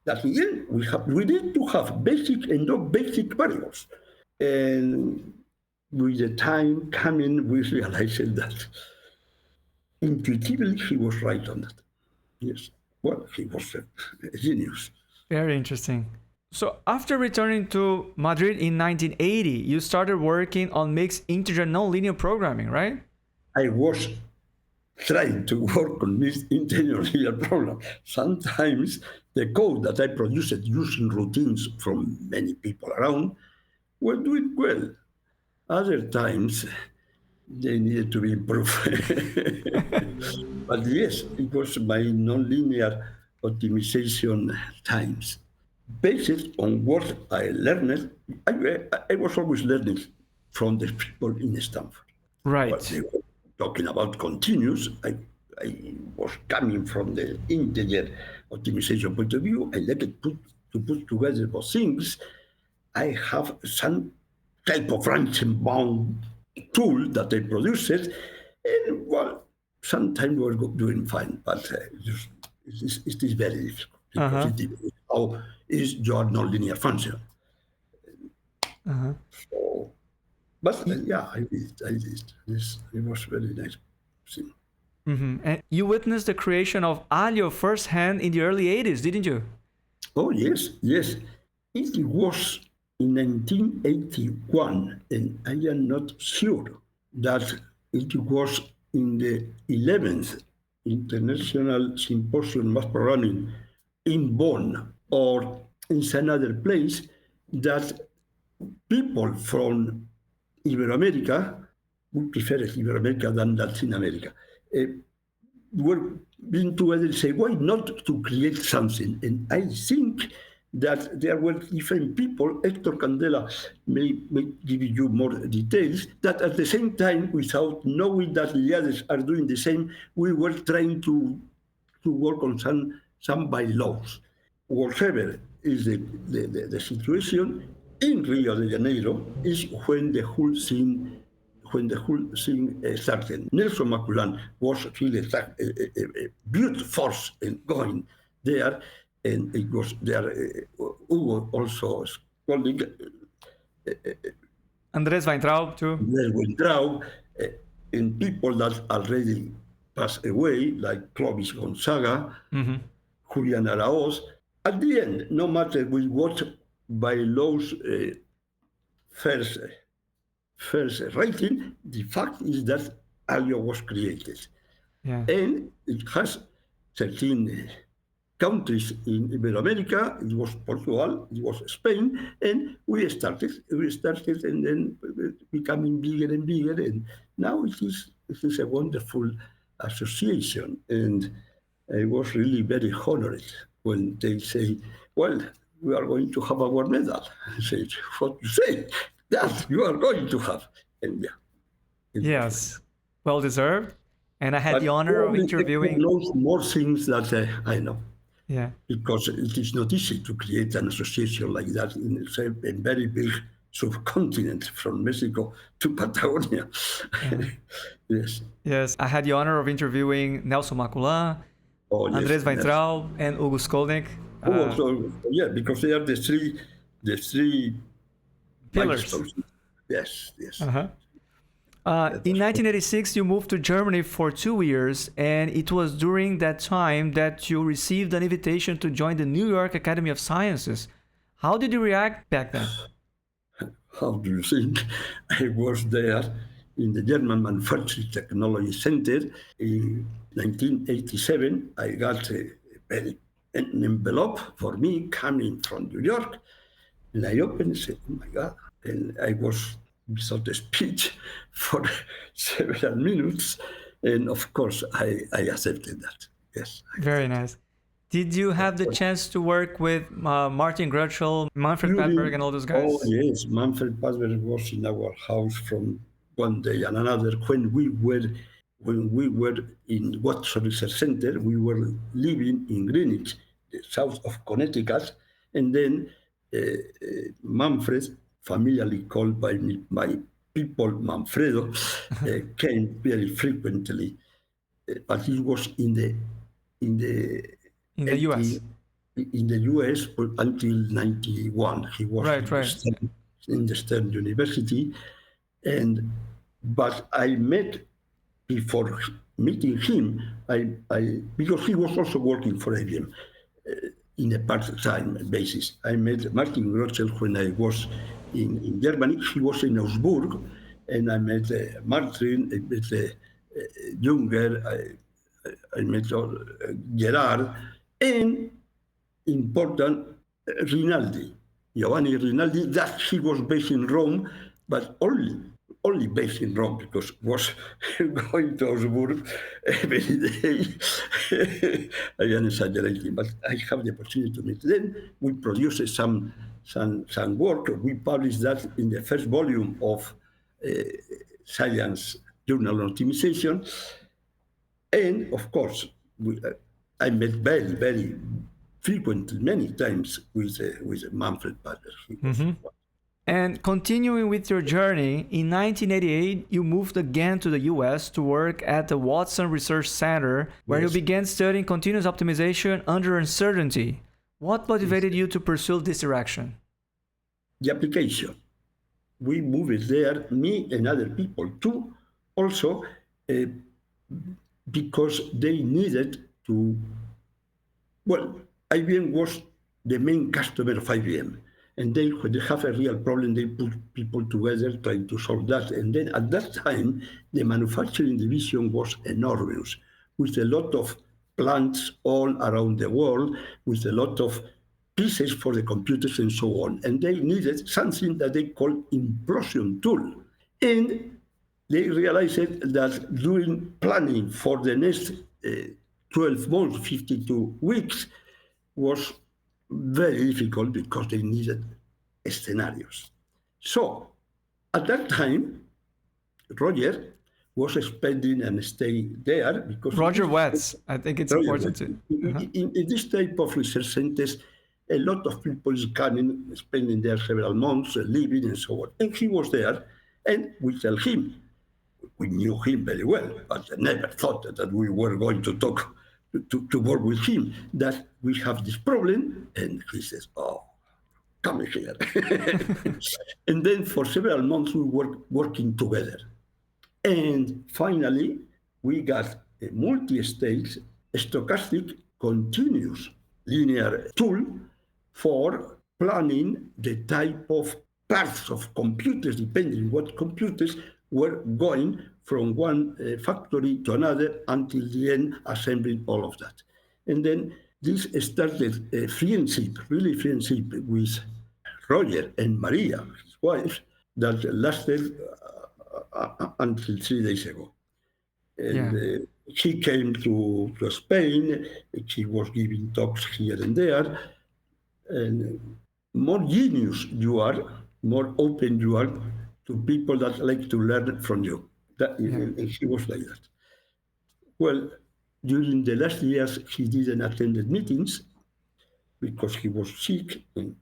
At the end we need to have basic and not basic variables. And with the time coming, we realized that intuitively he was right on that. Yes. Well, he was a genius. Very interesting. So after returning to Madrid in 1980, you started working on mixed integer nonlinear programming, right? I was trying to work on this integer program. Sometimes the code that I produced using routines from many people around were doing well. Other times, they needed to be improved. But yes, it was my nonlinear optimization times. Based on what I learned, I was always learning from the people in Stanford. Right. Well, they were talking about continuous. I was coming from the integer optimization point of view. I like to put together both things. I have some type of range and bound tool that I produced, and well, sometimes we're doing fine, but it is very difficult because it depends how is your nonlinear function. So, but yeah, I did. It was very nice. Mm-hmm. And you witnessed the creation of ALIO firsthand in the early 80s, didn't you? Oh, yes. It was in 1981, and I am not sure that it was in the 11th International Symposium Math Programming in Bonn or in some other place that people from Iberoamerica, we prefer Iberoamerica than Latin America, were being together and say, why not to create something? And I think that there were different people, Hector Candela may give you more details, that at the same time, without knowing that the others are doing the same, we were trying to work on some bylaws. Whatever is the situation in Rio de Janeiro is when the whole thing started. Nelson Maculan was really a brute force in going there, and it was there. Hugo also colleague. Andrés Weintraub too. Andrés Weintraub, and people that already passed away, like Clovis Gonzaga, Julian Araoz. At the end, no matter with what bylaws first rating, the fact is that ALIO was created. Yeah. And it has 13 countries in Iberoamerica. It was Portugal, it was Spain, and we started and then becoming bigger and bigger, and now it is a wonderful association. And I was really very honored when they say, well, we are going to have our medal. I said, what you say? That you are going to have. And yeah. Yes, well deserved. And I had the honor of interviewing. Knows more things that I know. Yeah. Because it is not easy to create an association like that in a very big subcontinent from Mexico to Patagonia. Yes. Yes, I had the honor of interviewing Nelson Maculan, Andrés Weintraub, and Hugo Skolnick. Yeah, because they are the three pillars. Yes. In 1986, you moved to Germany for 2 years, and it was during that time that you received an invitation to join the New York Academy of Sciences. How did you react back then? How do you think? I was there in the German Manufacturing Technology Center in 1987. I got an envelope for me coming from New York, and I opened and said, oh my God. And I was without a speech for several minutes. And of course, I accepted that. Yes. Very nice. Did you have the chance to work with Martin Grutschel, Manfred Padberg, and all those guys? Oh, yes. Manfred Padberg was in our house from one day and another. When we were in Watson Research Center, we were living in Greenwich, south of Connecticut. And then Manfred, familiarly called by my people Manfredo, came very frequently, but he was in the US. In the US until 91. He was in the Stern University, but I met before meeting him. Because he was also working for IBM. In a part-time basis. I met Martin Grutschel when I was in Germany. He was in Augsburg, and I met Martin, I met Junger, I met Gerard, and important Giovanni Rinaldi, that he was based in Rome, but only based in Rome, because was going to Augsburg every day. I am exaggerating, but I have the opportunity to meet them. We produced some work. We published that in the first volume of Science Journal on Optimization. And of course, I met very, very frequently, many times with Manfred Padberg. And continuing with your journey, in 1988, you moved again to the US to work at the Watson Research Center, where you began studying continuous optimization under uncertainty. What motivated you to pursue this direction? The application. We moved there, me and other people too, also because they needed to, IBM was the main customer of IBM. And then when they have a real problem, they put people together trying to solve that. And then at that time, the manufacturing division was enormous, with a lot of plants all around the world, with a lot of pieces for the computers and so on. And they needed something that they call implosion tool. And they realized that during planning for the next 12 months, 52 weeks, was very difficult because they needed scenarios. So at that time, Roger was spending and staying there because Roger Watts, I think it's important to. In this type of research centers, a lot of people is coming, spending there several months, living and so on. And he was there, and we tell him, we knew him very well, but I never thought that we were going to talk to work with him, that we have this problem. And he says, oh, come here. And then for several months, we were working together. And finally, we got a multi-stage stochastic continuous linear tool for planning the type of parts of computers, depending on what computers were going from one factory to another until the end, assembling all of that. And then this started a friendship, really friendship with Roger and Maria, his wife, that lasted until 3 days ago. And he came to Spain, he was giving talks here and there, and more genius you are, more open you are to people that like to learn from you. And he was like that. Well, during the last years, he didn't attend the meetings because he was sick, and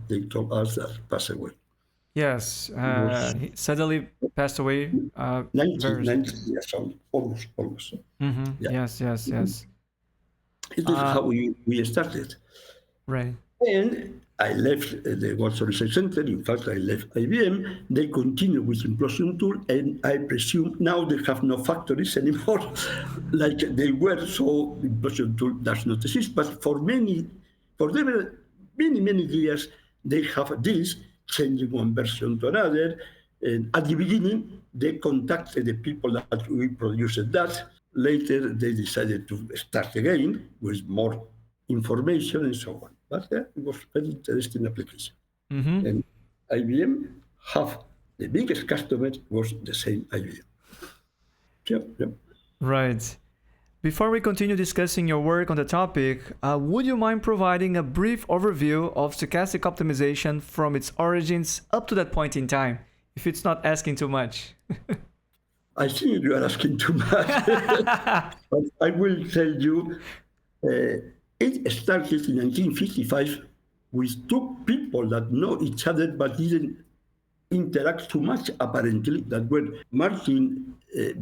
they told us that he passed away. Yes, he suddenly passed away. 90 years old, almost. Mm-hmm. Yeah. Yes. It is how we started. Right. And I left the Watson Research Center. In fact, I left IBM. They continue with implosion tool, and I presume now they have no factories anymore, like they were. So implosion tool does not exist. But for many years, they have this, changing one version to another. And at the beginning, they contacted the people that we produced that. Later, they decided to start again with more information and so on. But it was a very interesting application. Mm-hmm. And IBM have the biggest customer was the same IBM. Yeah. Right. Before we continue discussing your work on the topic, would you mind providing a brief overview of stochastic optimization from its origins up to that point in time, if it's not asking too much? I think you are asking too much. But I will tell you, it started in 1955 with two people that know each other but didn't interact too much, apparently, that were Martin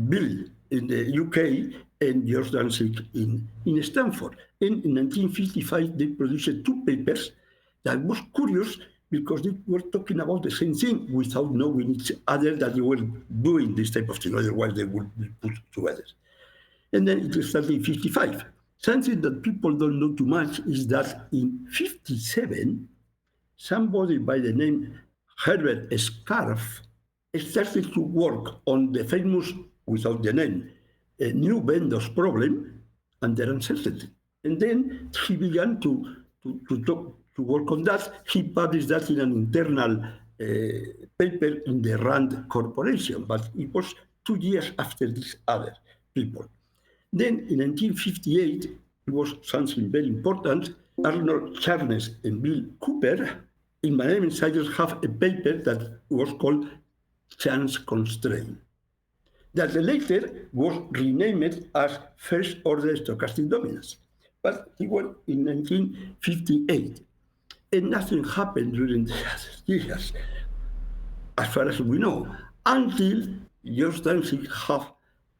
Bill in the UK and George Danzig in Stanford. And in 1955, they produced two papers that was curious because they were talking about the same thing without knowing each other that they were doing this type of thing, otherwise they would be put together. And then it started in 55. Something that people don't know too much is that in 57, somebody by the name Herbert Scarf started to work on the famous, without the name, new vendors problem under uncertainty. And then he began to work on that. He published that in an internal paper in the Rand Corporation, but it was 2 years after these other people. Then in 1958, it was something very important. Arnold Charnes and Bill Cooper in Miami Insiders have a paper that was called Chance Constraint, that later was renamed as First Order Stochastic Dominance. But it was in 1958. And nothing happened during the years, as far as we know, until George Danzig had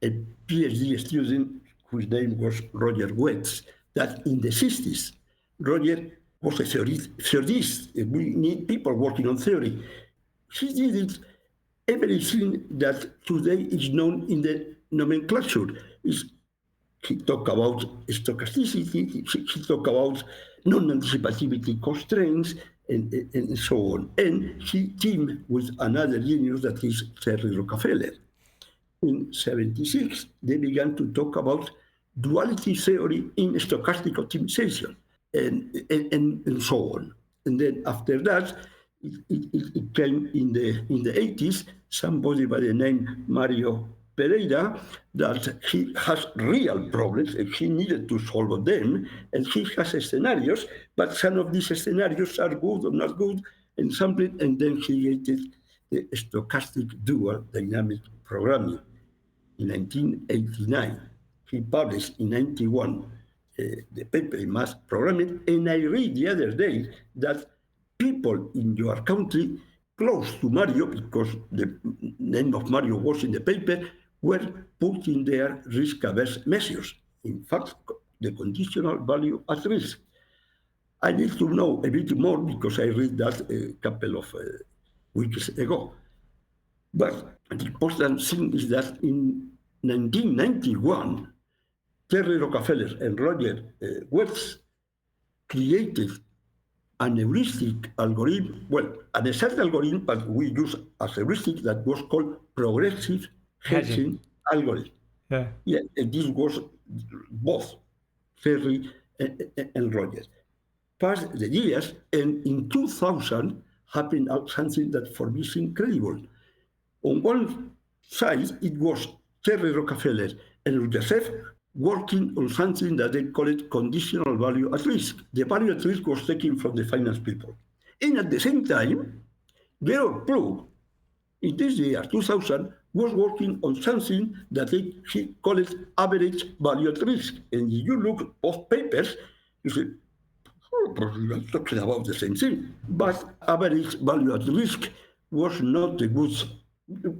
a PhD student whose name was Roger Watts, that in the 60s, Roger was a theorist. We need people working on theory. He did it, everything that today is known in the nomenclature. He talked about stochasticity, he talked about non-anticipativity constraints, and so on. And he teamed with another genius that is Terry Rockefeller. In 76, they began to talk about duality theory in stochastic optimization. and so on. And then after that, it came in the 80s, somebody by the name Mario Pereira, that he has real problems and he needed to solve them, and he has scenarios, but some of these scenarios are good or not good, and something, and then he created the stochastic dual dynamic programming in 1989. He published in 91 the paper in mass programming, and I read the other day that people in your country close to Mario, because the name of Mario was in the paper, were putting their risk-averse measures. In fact, the conditional value at risk. I need to know a bit more because I read that a couple of weeks ago. But the important thing is that in 1991, Terry Rockefeller and Roger Wells created an heuristic algorithm, well, an exact algorithm, but we use as heuristic that was called progressive hedging algorithm. Yeah, and this was both Terry and Roger. Passed the years, and in 2000 happened something that for me is incredible. On one side, it was Terry Rockefeller and J.F. working on something that they call it conditional value at risk. The value at risk was taken from the finance people. And at the same time, Georg Plug, in this year, 2000, was working on something that he called it average value at risk. And if you look at both papers, you say, we are talking about the same thing. But average value at risk was not a good,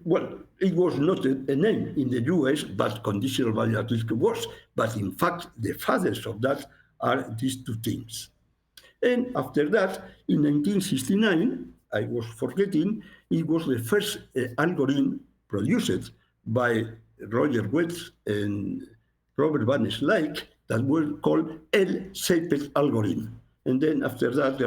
well, it was not a name in the US, but conditional value at risk was. But in fact, the fathers of that are these two things. And after that, in 1969, I was forgetting, it was the first algorithm produced by Roger Wells and Robert Van Slyke that was called L-shaped algorithm. And then after that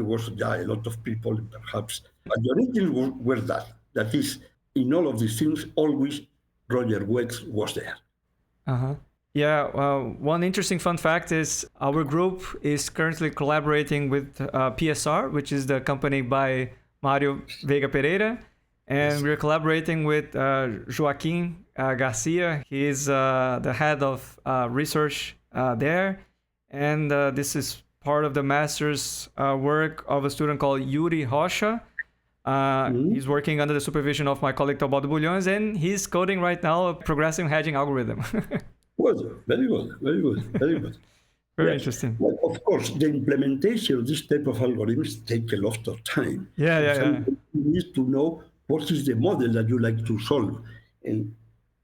was a lot of people, perhaps. But the origins were that is, in all of these things, always Roger Wells was there. Yeah, one interesting fun fact is our group is currently collaborating with PSR, which is the company by Mario Veiga Pereira. And yes, we're collaborating with Joaquin Garcia. He is the head of research there. And this is part of the master's work of a student called Yuri Rocha. He's working under the supervision of my colleague Teobaldo Bulhões, and he's coding right now a progressive hedging algorithm. Good, very good, very good, very good. Very interesting. Well, of course, the implementation of this type of algorithms take a lot of time. Yeah. You need to know what is the model that you like to solve and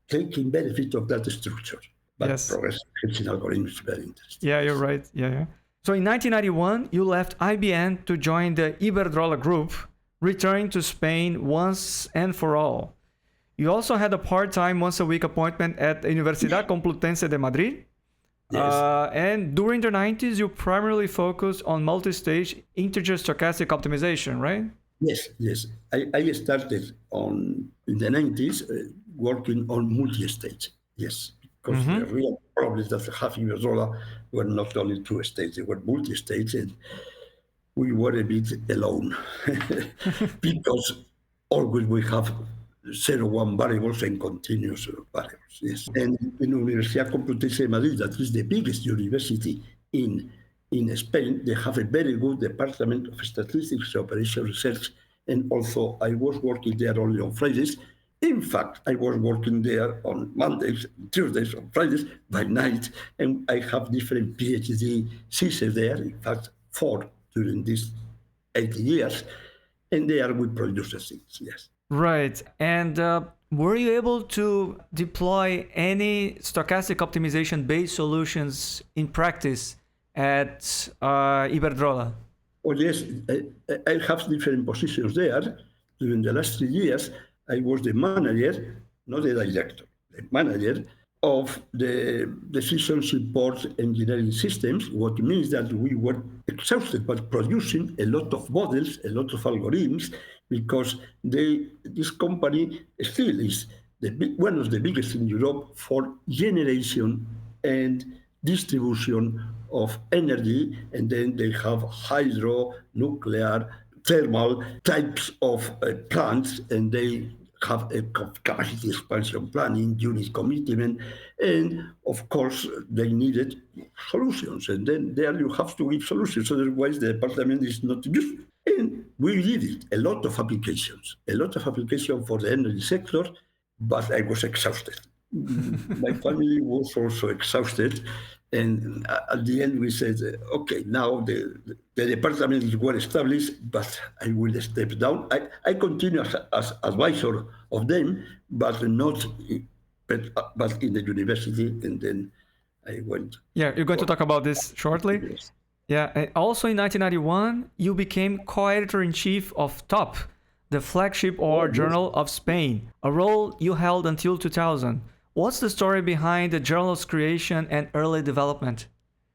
taking benefit of that structure. But yes, progressive hedging algorithm is very interesting. Yeah, you're right. Yeah. So in 1991, you left IBM to join the Iberdrola group, returning to Spain once and for all. You also had a part-time once-a-week appointment at the Universidad Complutense de Madrid. Yes. And during the 90s, you primarily focused on multi-stage integer stochastic optimization, right? Yes. I started in the 90s working on multi-stage. Yes, because the real problems that have Iberdrola were not only two-stage, they were multi-stage, and we were a bit alone because always we have 0-1 variables and continuous variables. Yes. And in Universidad Complutense de Madrid, that is the biggest university in Spain, they have a very good department of statistics and operation research. And also I was working there only on Fridays. In fact, I was working there on Mondays, Tuesdays, on Fridays by night. And I have different PhD theses there, in fact, 4 during these 80 years. And there we produce things, yes. Right. And were you able to deploy any stochastic optimization-based solutions in practice at Iberdrola? Oh, yes. I have different positions there. During the last 3 years, I was the manager, not the director, the manager of the decision support engineering systems, what means that we were exhausted but producing a lot of models, a lot of algorithms, because this company still is one of the biggest in Europe for generation and distribution of energy, and then they have hydro, nuclear, thermal types of plants, and they have a capacity expansion planning, unit commitment, and of course they needed solutions. And then there you have to give solutions, otherwise the department is not used. And we did it, a lot of applications for the energy sector, but I was exhausted. My family was also exhausted. And at the end, we said, okay, now the department is well established, but I will step down. I continue as advisor of them, but not, but in the university. And then I went. Yeah, you're going to talk about this shortly. Yes. Yeah, and also in 1991, you became co-editor-in-chief of Top, the flagship journal of Spain, a role you held until 2000. What's the story behind the journal's creation and early development?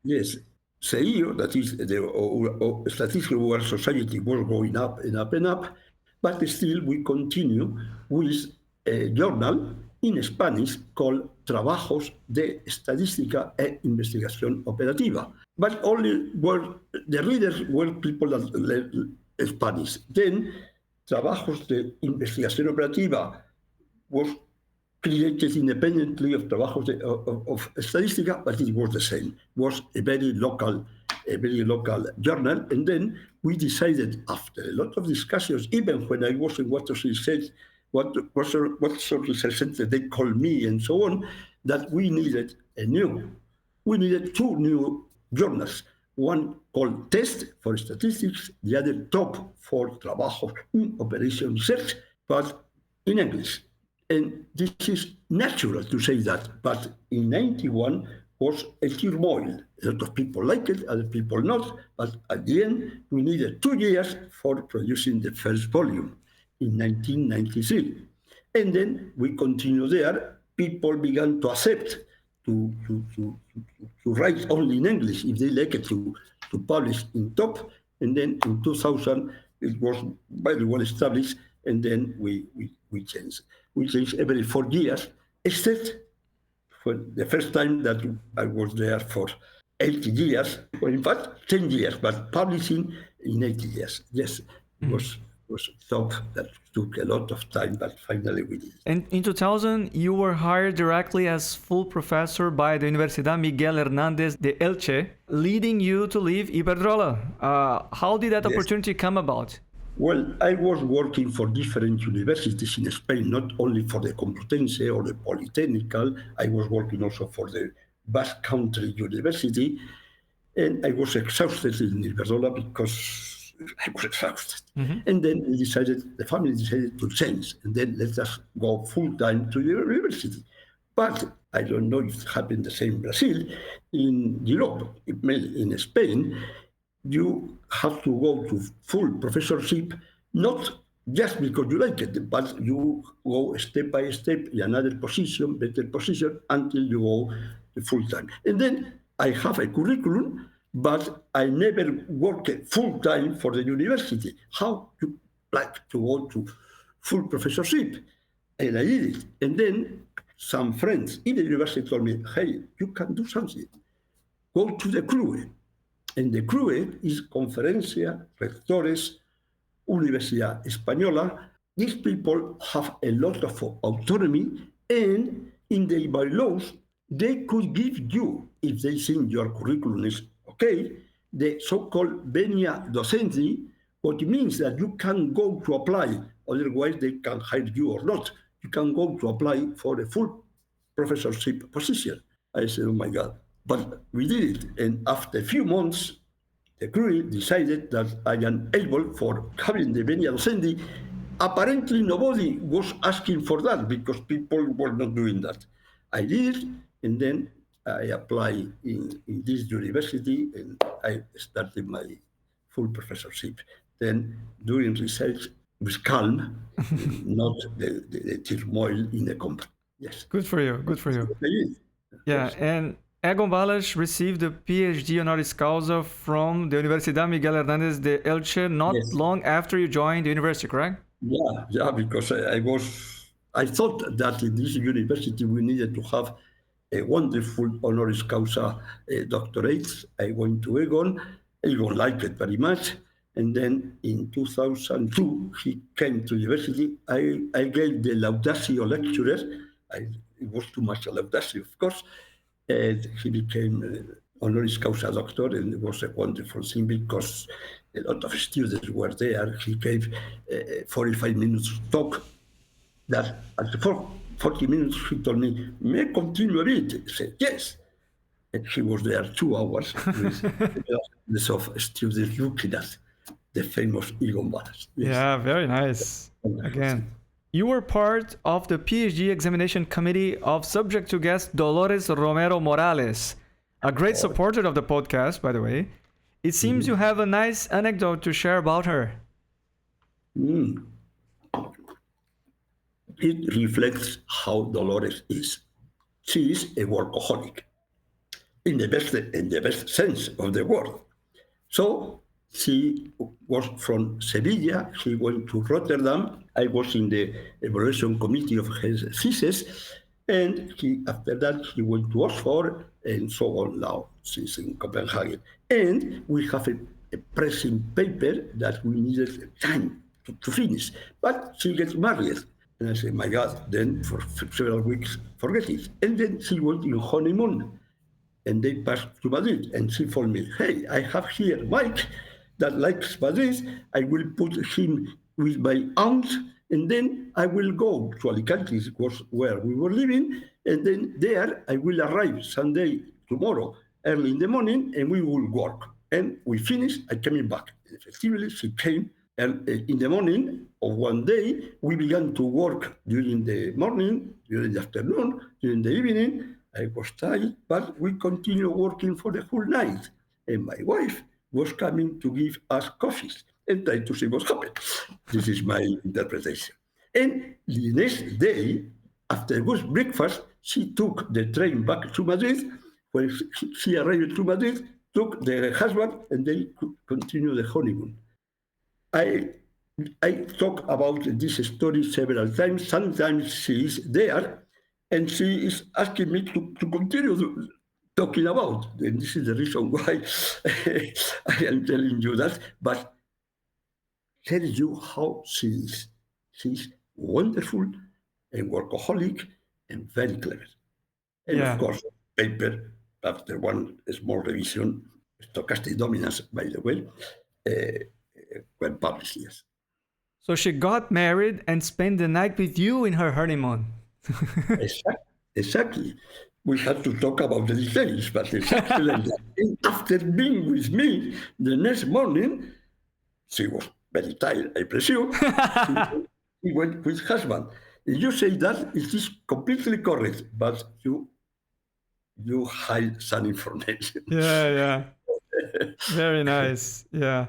Yes, SEIO, that is the Statistical World Society, was going up and up and up, but still we continue with a journal in Spanish called Trabajos de Estadística e Investigación-Operativa. But only the readers were people that learned Spanish. Then Trabajos de Investigación-Operativa was created independently of Trabajos of Estadística, but it was the same. It was a very local journal. And then we decided, after a lot of discussions, even when I was in Watson Research, what sort of research center they called me and so on, that we needed two new journals. One called Test for Statistics, the other Top for Trabajos in Operation Research, but in English. And this is natural to say that, but in 91 was a turmoil. A lot of people liked it, other people not, but at the end, we needed 2 years for producing the first volume in 1993. And then we continue there. People began to accept to write only in English if they like it to publish in Top. And then in 2000, it was very well established, and then we changed. We changed every 4 years, except for the first time that I was there for 80 years, or in fact 10 years, but publishing in 80 years. Yes, it was thought that took a lot of time, but finally we did. And in 2000, you were hired directly as full professor by the Universidad Miguel Hernandez de Elche, leading you to leave Iberdrola. How did that opportunity come about? Well, I was working for different universities in Spain, not only for the Complutense or the Politécnica. I was working also for the Basque Country University, and I was exhausted in Iberdrola because I was exhausted. Mm-hmm. And then the family decided to change, and then let us go full-time to the university. But I don't know if it happened the same in Brazil. In Europe, in Spain, you have to go to full professorship, not just because you like it, but you go step by step in another position, better position, until you go to full-time. And then I have a curriculum, but I never worked full-time for the university. How you like to go to full professorship? And I did it. And then some friends in the university told me, hey, you can do something. Go to the CRUE. And the CRUE is Conferencia Rectores Universidad Española. These people have a lot of autonomy, and in the bylaws, they could give you, if they think your curriculum is okay, the so-called venia docenti, what means that you can go to apply, otherwise they can hire you or not. You can go to apply for a full professorship position. I said, oh my God. But we did it, and after a few months, the CRUE decided that I am able for having the venia docenti. Apparently, nobody was asking for that because people were not doing that. I did it, and then I applied in this university, and I started my full professorship. Then doing research with calm, not the turmoil in the company. Yes. Good for you. Good for you. Yeah, and Egon Balas received the PhD honoris causa from the Universidad Miguel Hernandez de Elche not long after you joined the university, correct? Yeah, because I thought that in this university we needed to have a wonderful honoris causa doctorate. I went to Egon. Egon liked it very much. And then in 2002, he came to university. I gave the Laudatio lectures. It was too much Laudatio, of course. And he became honoris causa doctor, and it was a wonderful thing because a lot of students were there. He gave 45 minutes talk. That after 40 minutes, he told me, "May I continue a bit?" I said, "Yes." And he was there 2 hours with dozens of students looking at the famous Egon Balas. Yes. Yeah, very nice. Again, you were part of the PhD examination committee of subject to guest Dolores Romero Morales, a great supporter of the podcast, by the way. It seems you have a nice anecdote to share about her. It reflects how Dolores is. She is a workaholic, in the best sense of the word. So she was from Sevilla. She went to Rotterdam. I was in the evaluation committee of her thesis, and after that he went to Oxford, and so on. Now she's in Copenhagen, and we have a pressing paper that we needed time to finish. But she gets married. And I said, my God, then for several weeks, forget it. And then she went in honeymoon, and they passed to Madrid. And she told me, hey, I have here Mike that likes Madrid. I will put him with my aunt, and then I will go to Alicante, was where we were living. And then there I will arrive Sunday, tomorrow, early in the morning, and we will work. And we finished, I came back. Effectively, she came. And in the morning of one day, we began to work during the morning, during the afternoon, during the evening. I was tired, but we continued working for the whole night. And my wife was coming to give us coffees and try to see what happened. This is my interpretation. And the next day, after breakfast, she took the train back to Madrid. When she arrived to Madrid, took the husband, and they could continue the honeymoon. I talk about this story several times. Sometimes she is there, and she is asking me to continue talking about. And this is the reason why I am telling you that. But tell you how she is. She's wonderful and workaholic and very clever. And of course, paper, after one small revision, stochastic dominance, by the way, were published, yes. So she got married and spent the night with you in her honeymoon. Exactly. We had to talk about the details, but exactly like that. And after being with me the next morning, she was very tired, I presume. She went with her husband. You say that it is completely correct, but you hide some information. Yeah. Very nice. Yeah.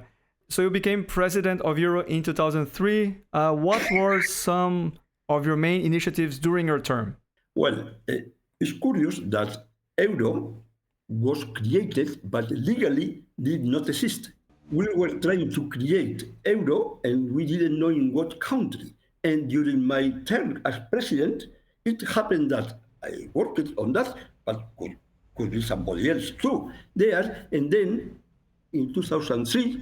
So you became president of Euro in 2003. What were some of your main initiatives during your term? Well, it's curious that Euro was created, but legally did not exist. We were trying to create Euro, and we didn't know in what country. And during my term as president, it happened that I worked on that, but could be somebody else too there. And then in 2003,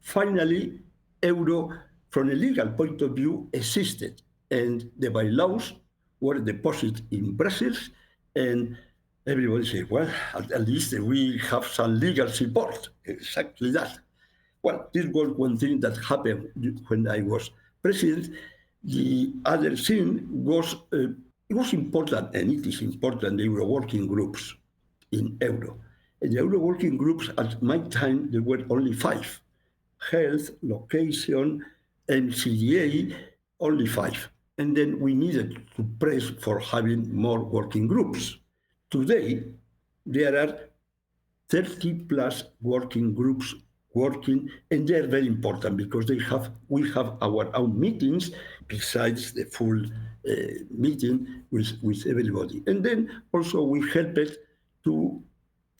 finally, Euro, from a legal point of view, existed. And the bylaws were deposited in Brussels, and everybody said, well, at least we have some legal support. Exactly that. Well, this was one thing that happened when I was president. The other thing was, it was important, and it is important, the Euro working groups in Euro. And the Euro working groups, at my time, there were only 5. Health, location, MCDA, only 5. And then we needed to press for having more working groups. Today, there are 30 plus working groups working, and they're very important because we have our own meetings besides the full meeting with everybody. And then also we helped to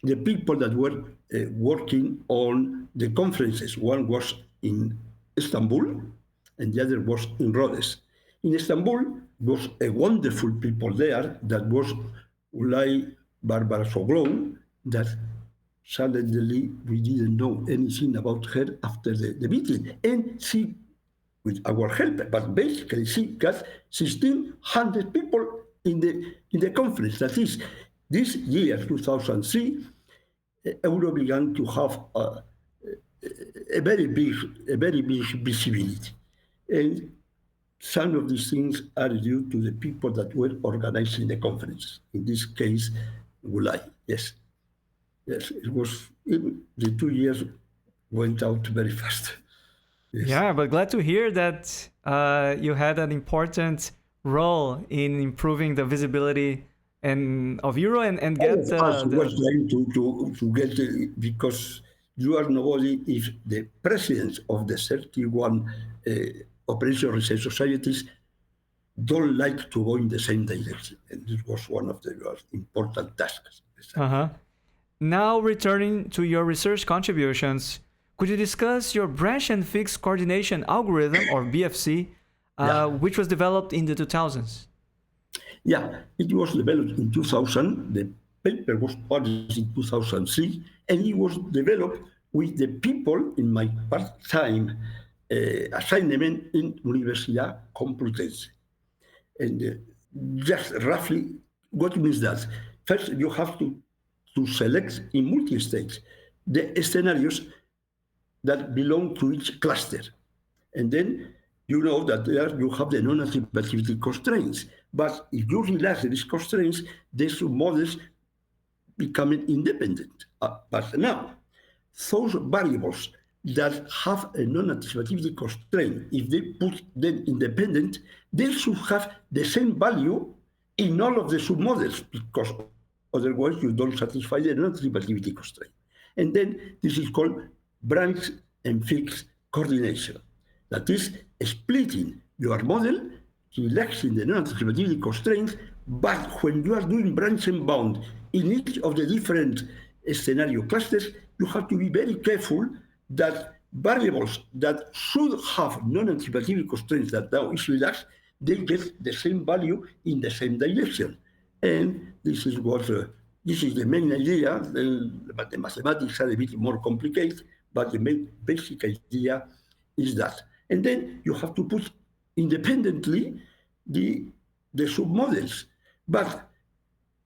the people that were working on the conferences. One was in Istanbul, and the other was in Rhodes. In Istanbul was a wonderful people there that was Ulay Barbara Soglou, that suddenly we didn't know anything about her after the meeting. And she, with our help, but basically she got 1,600 people in the conference. That is, this year, 2003, Euro began to have a very big visibility. And some of these things are due to the people that were organizing the conference. In this case, Gulay, yes. Yes, the 2 years went out very fast. Yes. Yeah, but glad to hear that you had an important role in improving the visibility of Euro and get was trying to get because you are nobody if the presidents of the 31 Operation Research Societies don't like to go in the same direction. And this was one of the most important tasks. Now returning to your research contributions, could you discuss your branch and fix coordination algorithm, or BFC, which was developed in the 2000s? Yeah, it was developed in 2000. The paper was published in 2003, and it was developed with the people in my part-time assignment in Universidad Complutense. And just roughly, what means that? First, you have to select in multi-stage the scenarios that belong to each cluster. And then you know that there you have the non-anticipativity constraints. But if you relax these constraints, the submodels become independent. But now, those variables that have a non-anticipativity constraint, if they put them independent, they should have the same value in all of the submodels, because otherwise you don't satisfy the non-anticipativity constraint. And then this is called branch and fix coordination. That is splitting your model, relaxing the non-anticipativity constraints, but when you are doing branch and bound in each of the different scenario clusters, you have to be very careful that variables that should have non-anticipativity constraints that now is relaxed, they get the same value in the same direction. And this is what this is the main idea, but the mathematics are a bit more complicated, but the main basic idea is that. And then you have to put independently the submodels. But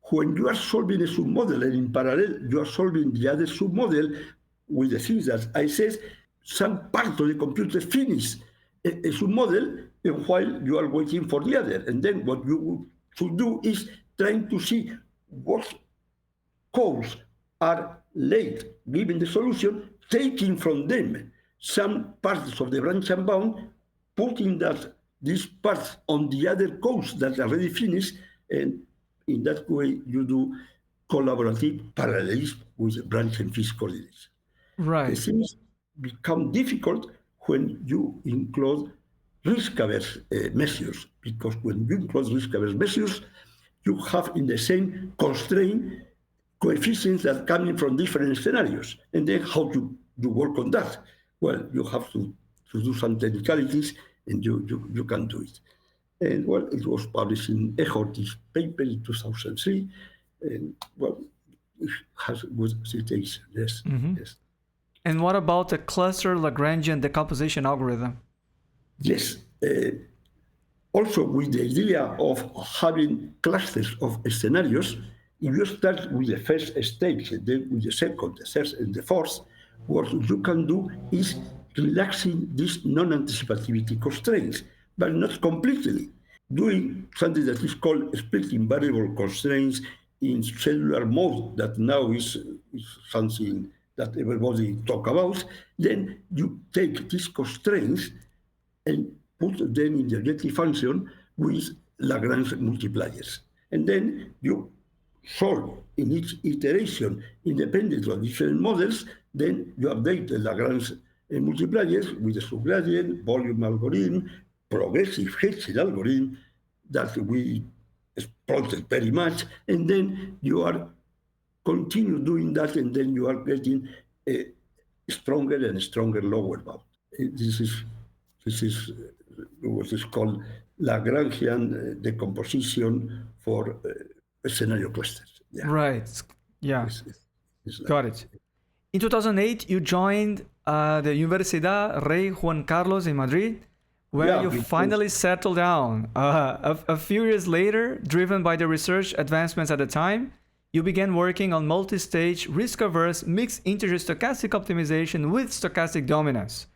when you are solving a submodel and in parallel you are solving the other submodel with the things that I said, some part of the computer finishes a submodel while you are waiting for the other. And then what you should do is trying to see what codes are late, given the solution, taking from them some parts of the branch and bound, putting these parts on the other codes that are already finished, and in that way you do collaborative parallelism with branch and fix coordination. Right. The things become difficult when you include risk-averse measures, because when you include risk-averse measures, you have in the same constraint coefficients that are coming from different scenarios. And then how do you work on that? Well, you have to do some technicalities, and you can do it. And well, it was published in Egon's paper in 2003, and well, it has good citation, yes. Mm-hmm. Yes. And what about the cluster Lagrangian decomposition algorithm? Yes. Also, with the idea of having clusters of scenarios, if you start with the first stage, and then with the second, the third, and the fourth, what you can do is relaxing these non-anticipativity constraints, but not completely. Doing something that is called splitting variable constraints in cellular mode, that now is something that everybody talk about, then you take these constraints and put them in the objective function with Lagrange multipliers. And then you solve in each iteration independent of different models, then you update the Lagrange multipliers with the subgradient, volume algorithm, progressive hedging algorithm that we exploited very much, and then you are continue doing that, and then you are getting a stronger and stronger lower bound. This is what is called Lagrangian decomposition for scenario clusters. Yeah. Right. Yeah. It's like, Got it. In 2008, you joined the Universidad Rey Juan Carlos in Madrid, where Yeah, you because- finally settled down. A few years later, driven by the research advancements at the time, you began working on multi-stage risk-averse mixed integer stochastic optimization with stochastic dominance.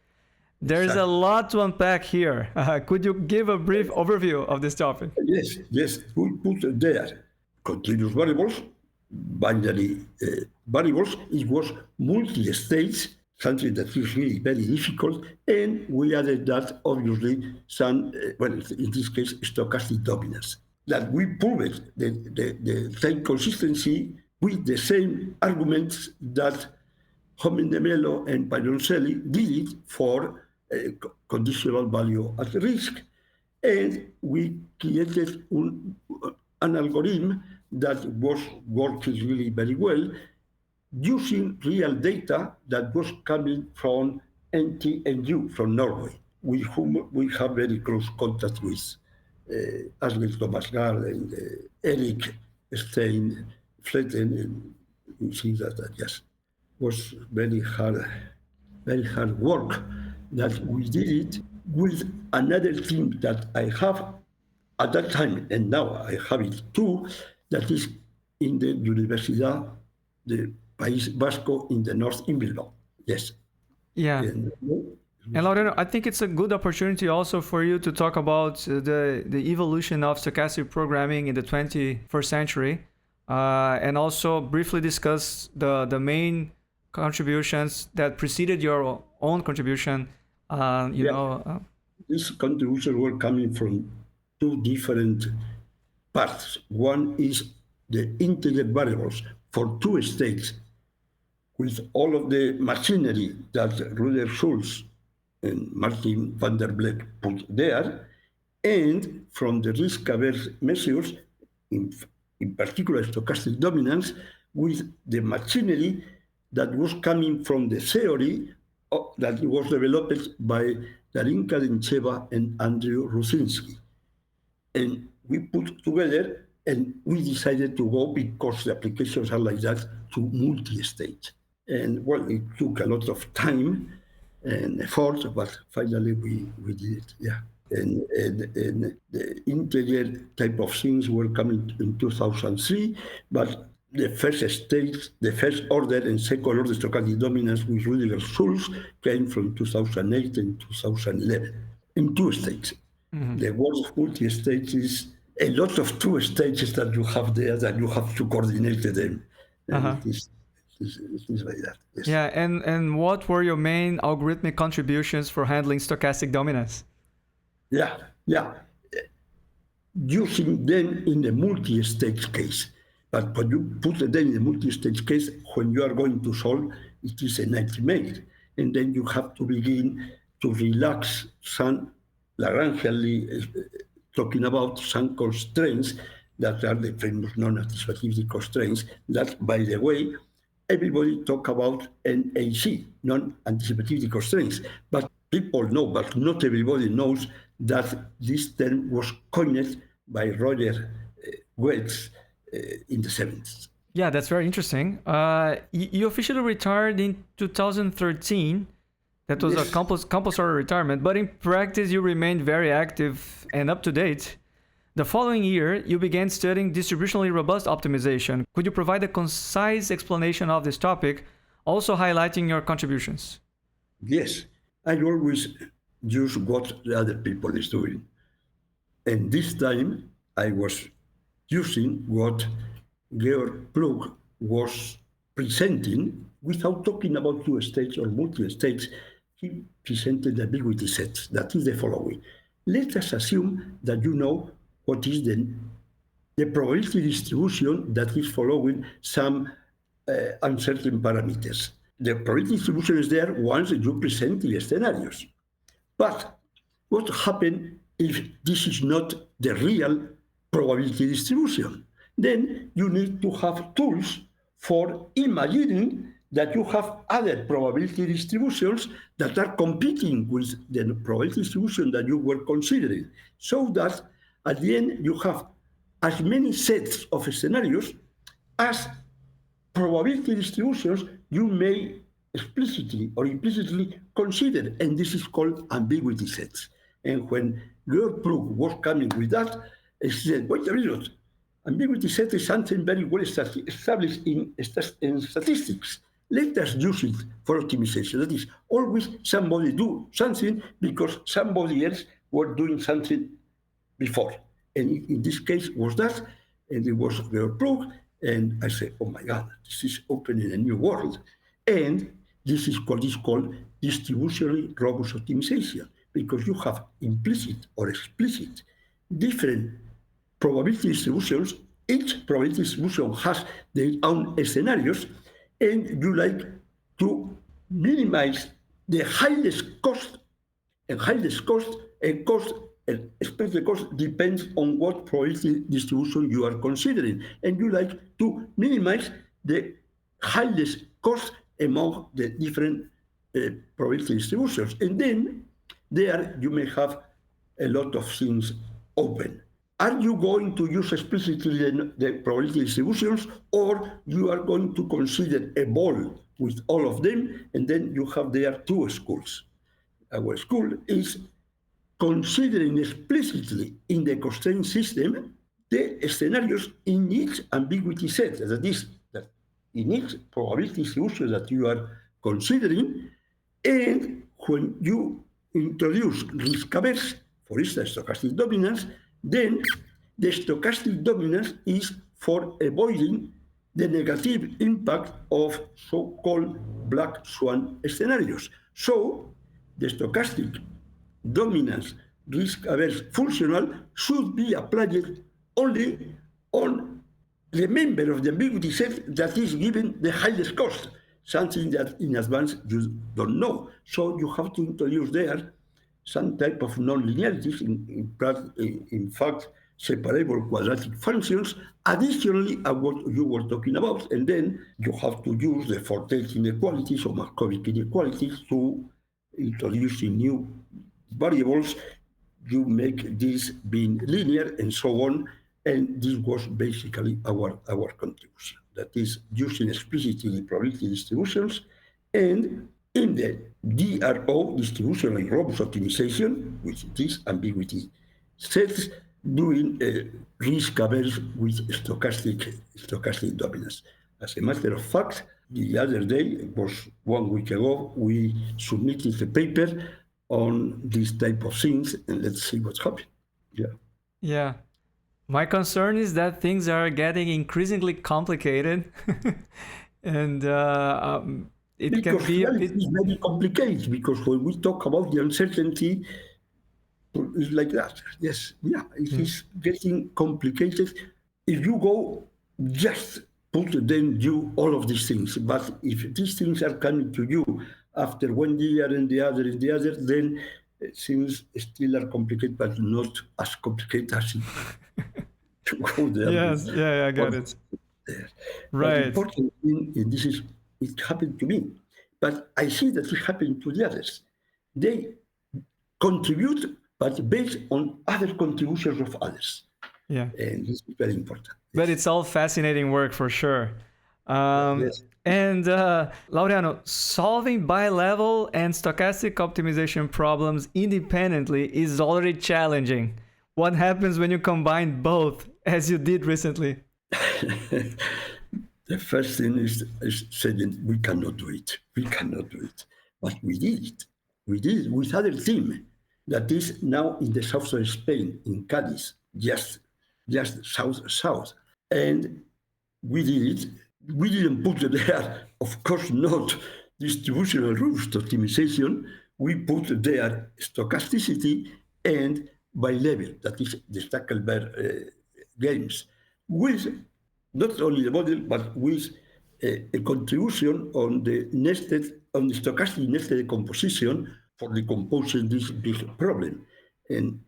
There's a Exactly. lot to unpack here. Could you give a brief overview of this topic? Yes, we put there continuous variables, binary variables. It was multi-stage, something that is really very difficult, and we added that, obviously, some, well, in this case, stochastic dominance. That we proved the same consistency with the same arguments that Homin de Mello and Pironcelli did it for conditional value at risk. And we created an algorithm that was working really very well using real data that was coming from NTNU, from Norway, with whom we have very close contact with. Asger Thomas Gard and Erik Stein Fletten, and we see that yes, was very hard work that we did it with another team that I have at that time, and now I have it too, that is in the Universidad de País Vasco in the north in Bilbao. Yes. Yeah. And Laureano, I think it's a good opportunity also for you to talk about the evolution of stochastic programming in the 21st century, and also briefly discuss the main contributions that preceded your own contribution. These contributions were coming from two different parts. One is the integer variables for two states with all of the machinery that Ruder Schulz and Martin van der Bleek put there, and from the risk-averse measures, in particular stochastic dominance, with the machinery that was coming from the theory that was developed by Darinka Dencheva and Andrew Rusinski. And we put together, and we decided to go, because the applications are like that, to multi-stage. And well, it took a lot of time and effort, but finally we did it, yeah. And the integer type of things were coming in 2003, but the first stage, the first order and second order stochastic dominance with Rudiger Schulz came from 2008 and 2011 in two stages. Mm-hmm. The world of multi-stage is a lot of two stages that you have there that you have to coordinate them. And it is like that. Yes. Yeah, and what were your main algorithmic contributions for handling stochastic dominance? Yeah. Using them in the multi-stage case. But when you put them in the multi-stage case, when you are going to solve, it is an ultimate. And then you have to begin to relax some Lagrangian, talking about some constraints that are the famous non-anticipativity constraints that, by the way, everybody talk about NAC, non-anticipativity constraints. But people know, but not everybody knows that this term was coined by Roger Wells in the 70s. Yeah, that's very interesting. You officially retired in 2013. That was a compulsory retirement, but in practice you remained very active and up to date. The following year, you began studying distributionally robust optimization. Could you provide a concise explanation of this topic, also highlighting your contributions? Yes, I always use what the other people is doing. And this time I was using what Georg Plug was presenting without talking about two-stage or multi-stage. He presented the ambiguity sets. That is the following. Let us assume that you know what is the probability distribution that is following some uncertain parameters. The probability distribution is there once you present the scenarios. But what happens if this is not the real probability distribution? Then you need to have tools for imagining that you have other probability distributions that are competing with the probability distribution that you were considering, so that at the end you have as many sets of scenarios as probability distributions you may explicitly or implicitly consider, and this is called ambiguity sets. And when Georg Plug was coming with that, he said, wait a minute, ambiguity set is something very well established in statistics. Let us use it for optimization. That is, always somebody do something because somebody else was doing something before. And in this case was that, and it was Georg Plug, and I said, oh my God, this is opening a new world. And this is called distributionally robust optimization, because you have implicit or explicit different probability distributions. Each probability distribution has their own scenarios, and you like to minimize the highest cost, and expected cost depends on what probability distribution you are considering, and you like to minimize the highest cost among the different probability distributions. And then there you may have a lot of things open. Are you going to use explicitly the probability distributions, or you are going to consider a ball with all of them, and then you have there two schools? Our school is considering explicitly in the constraint system the scenarios in each ambiguity set. That is, that in each probability distribution that you are considering, and when you introduce risk-averse, for instance, stochastic dominance, then the stochastic dominance is for avoiding the negative impact of so-called black swan scenarios. So the stochastic dominance risk-averse functional should be applied only on the member of the ambiguity set that is given the highest cost, something that in advance you don't know. So you have to introduce there some type of non-linearities, in fact, separable quadratic functions, additionally to what you were talking about, and then you have to use the Fortes inequalities or Markovic inequalities to introduce new variables. You make this being linear and so on, and this was basically our contribution. That is, using explicitly probability distributions, and in the DRO, distributionally robust optimization, which is ambiguity sets, doing risk-averse with stochastic dominance. As a matter of fact, the other day, it was 1 week ago, we submitted a paper on these type of things, and let's see what's happening. Yeah. My concern is that things are getting increasingly complicated, and it can be a bit... It's very complicated, because when we talk about the uncertainty, it's like that. Yes, yeah, it is getting complicated. If you go just put then you all of these things, but if these things are coming to you after 1 year and the other, then things still are complicated, but not as complicated as to go there. Yes, yeah, I got it. There. Right. The important thing is this is, it happened to me, but I see that it happened to the others. They contribute, but based on other contributions of others. Yeah. And this is very important. But it's all fascinating work for sure. Yes. And Laureano, solving bi-level and stochastic optimization problems independently is already challenging. What happens when you combine both, as you did recently? The first thing is saying we cannot do it. We cannot do it. But we did it. We did it with other team that is now in the south of Spain, in Cadiz, just south. And we did it. We didn't put it there, of course not, distributional robust optimization. We put there stochasticity and bi-level, that is the Stackelberg games, with not only the model, but with a contribution on the stochastic nested decomposition for decomposing this big problem. And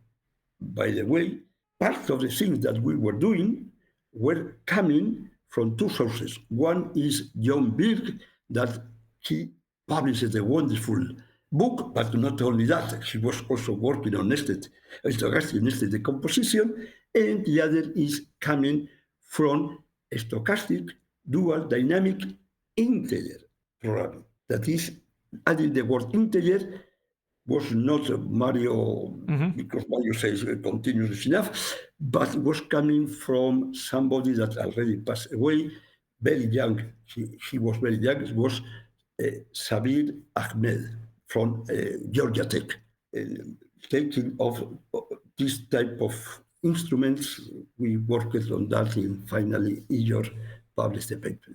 by the way, part of the things that we were doing were coming from two sources. One is John Birk, that he published a wonderful book, but not only that, he was also working on stochastic nested decomposition, and the other is coming from stochastic dual dynamic integer programming. That is, adding the word integer was not Mario, because Mario says continuous enough, but was coming from somebody that already passed away, very young. He was very young. It was Sabir Ahmed from Georgia Tech. Taking of this type of instruments, we worked on that, and finally Igor published the paper.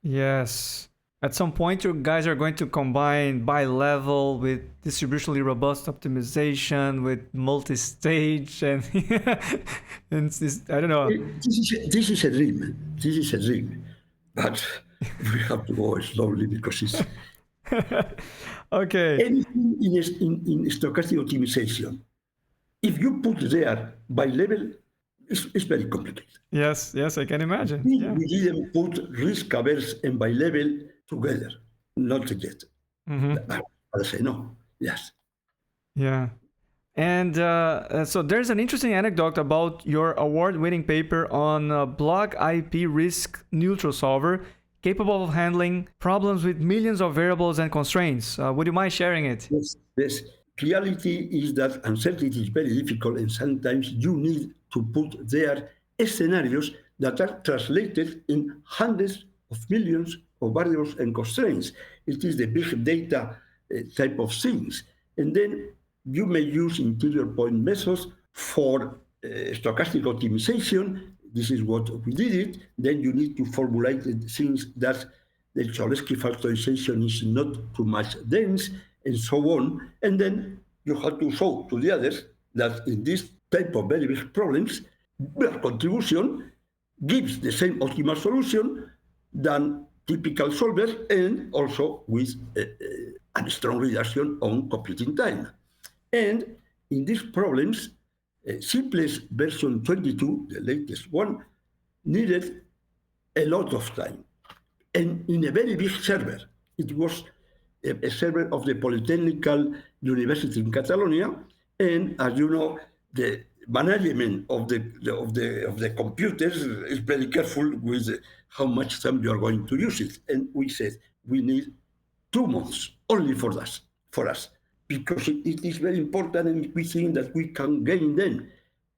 Yes. At some point, you guys are going to combine bi-level with distributionally robust optimization with multi-stage and, and I don't know. This is a dream. This is a dream, but we have to go slowly because it's okay. Anything in stochastic optimization, if you put there bi-level, it's very complicated. Yes, I can imagine. We didn't put risk-averse and bi-level together, not yet. I say no, yes. Yeah. And so there's an interesting anecdote about your award-winning paper on block IP risk neutral solver capable of handling problems with millions of variables and constraints. Would you mind sharing it? Yes. Reality is that uncertainty is very difficult, and sometimes you need to put there scenarios that are translated in hundreds of millions of variables and constraints. It is the big data type of things. And then you may use interior point methods for stochastic optimization. This is what we did it. Then you need to formulate things that the Cholesky factorization is not too much dense, and so on. And then you have to show to the others that in this type of very big problems, their contribution gives the same optimal solution than typical solvers, and also with a strong reduction on computing time. And in these problems, simplest version 22, the latest one, needed a lot of time. And in a very big server, it was a server of the Politécnica University in Catalonia, and as you know, the management of the computers is very careful with how much time you are going to use it. And we said we need 2 months only for us, because it is very important, and we think that we can gain them.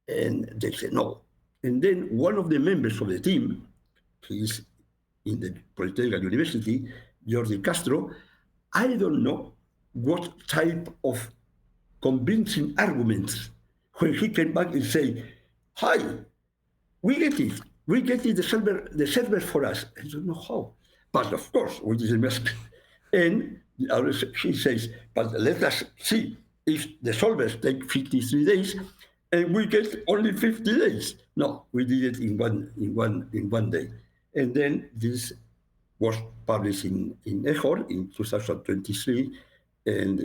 And they said no. And then one of the members of the team, he is in the Politécnica University, Jordi Castro, I don't know what type of convincing arguments when he came back and said, "Hi, we get it, the server for us." I don't know how, but of course we didn't ask. And he says, "But let us see if the solvers take 53 days, and we get only 50 days." No, we did it in one day, and then this was published in EHOR in 2023, and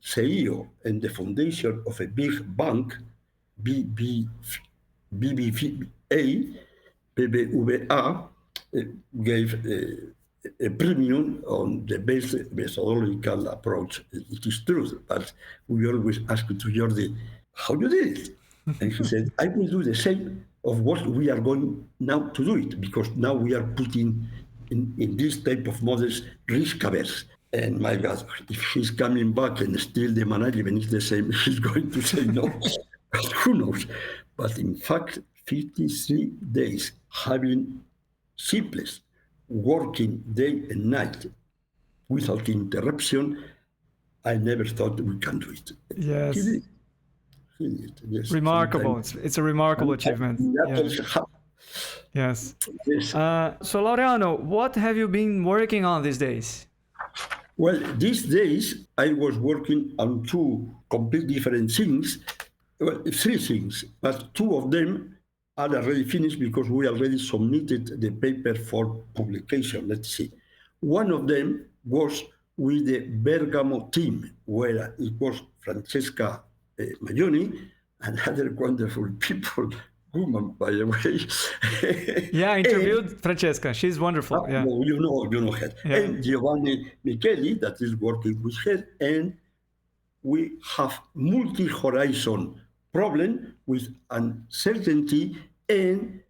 SEIO and the foundation of a big bank, BBVA, gave a premium on the best methodological approach. It is true, but we always ask to Jordi, how you did it? And he said, I will do the same of what we are going now to do it, because now we are putting in this type of models risk-averse. And my God, if he's coming back and still the management is the same, he's going to say no. Who knows? But in fact, 53 days having simplest working day and night without interruption, I never thought we can do it. Yes. He did. Yes. Remarkable. It's a remarkable achievement. Yes. So Laureano, what have you been working on these days? Well, these days I was working on 2 completely different things. Well, 3 things, but 2 of them are already finished because we already submitted the paper for publication. Let's see. One of them was with the Bergamo team, where it was Francesca Maioni and other wonderful people, woman, by the way. Yeah, I interviewed Francesca. She's wonderful. Yeah. Well, you know her. Yeah. And Giovanni Micheli, that is working with her. And we have multi-horizon problem with uncertainty and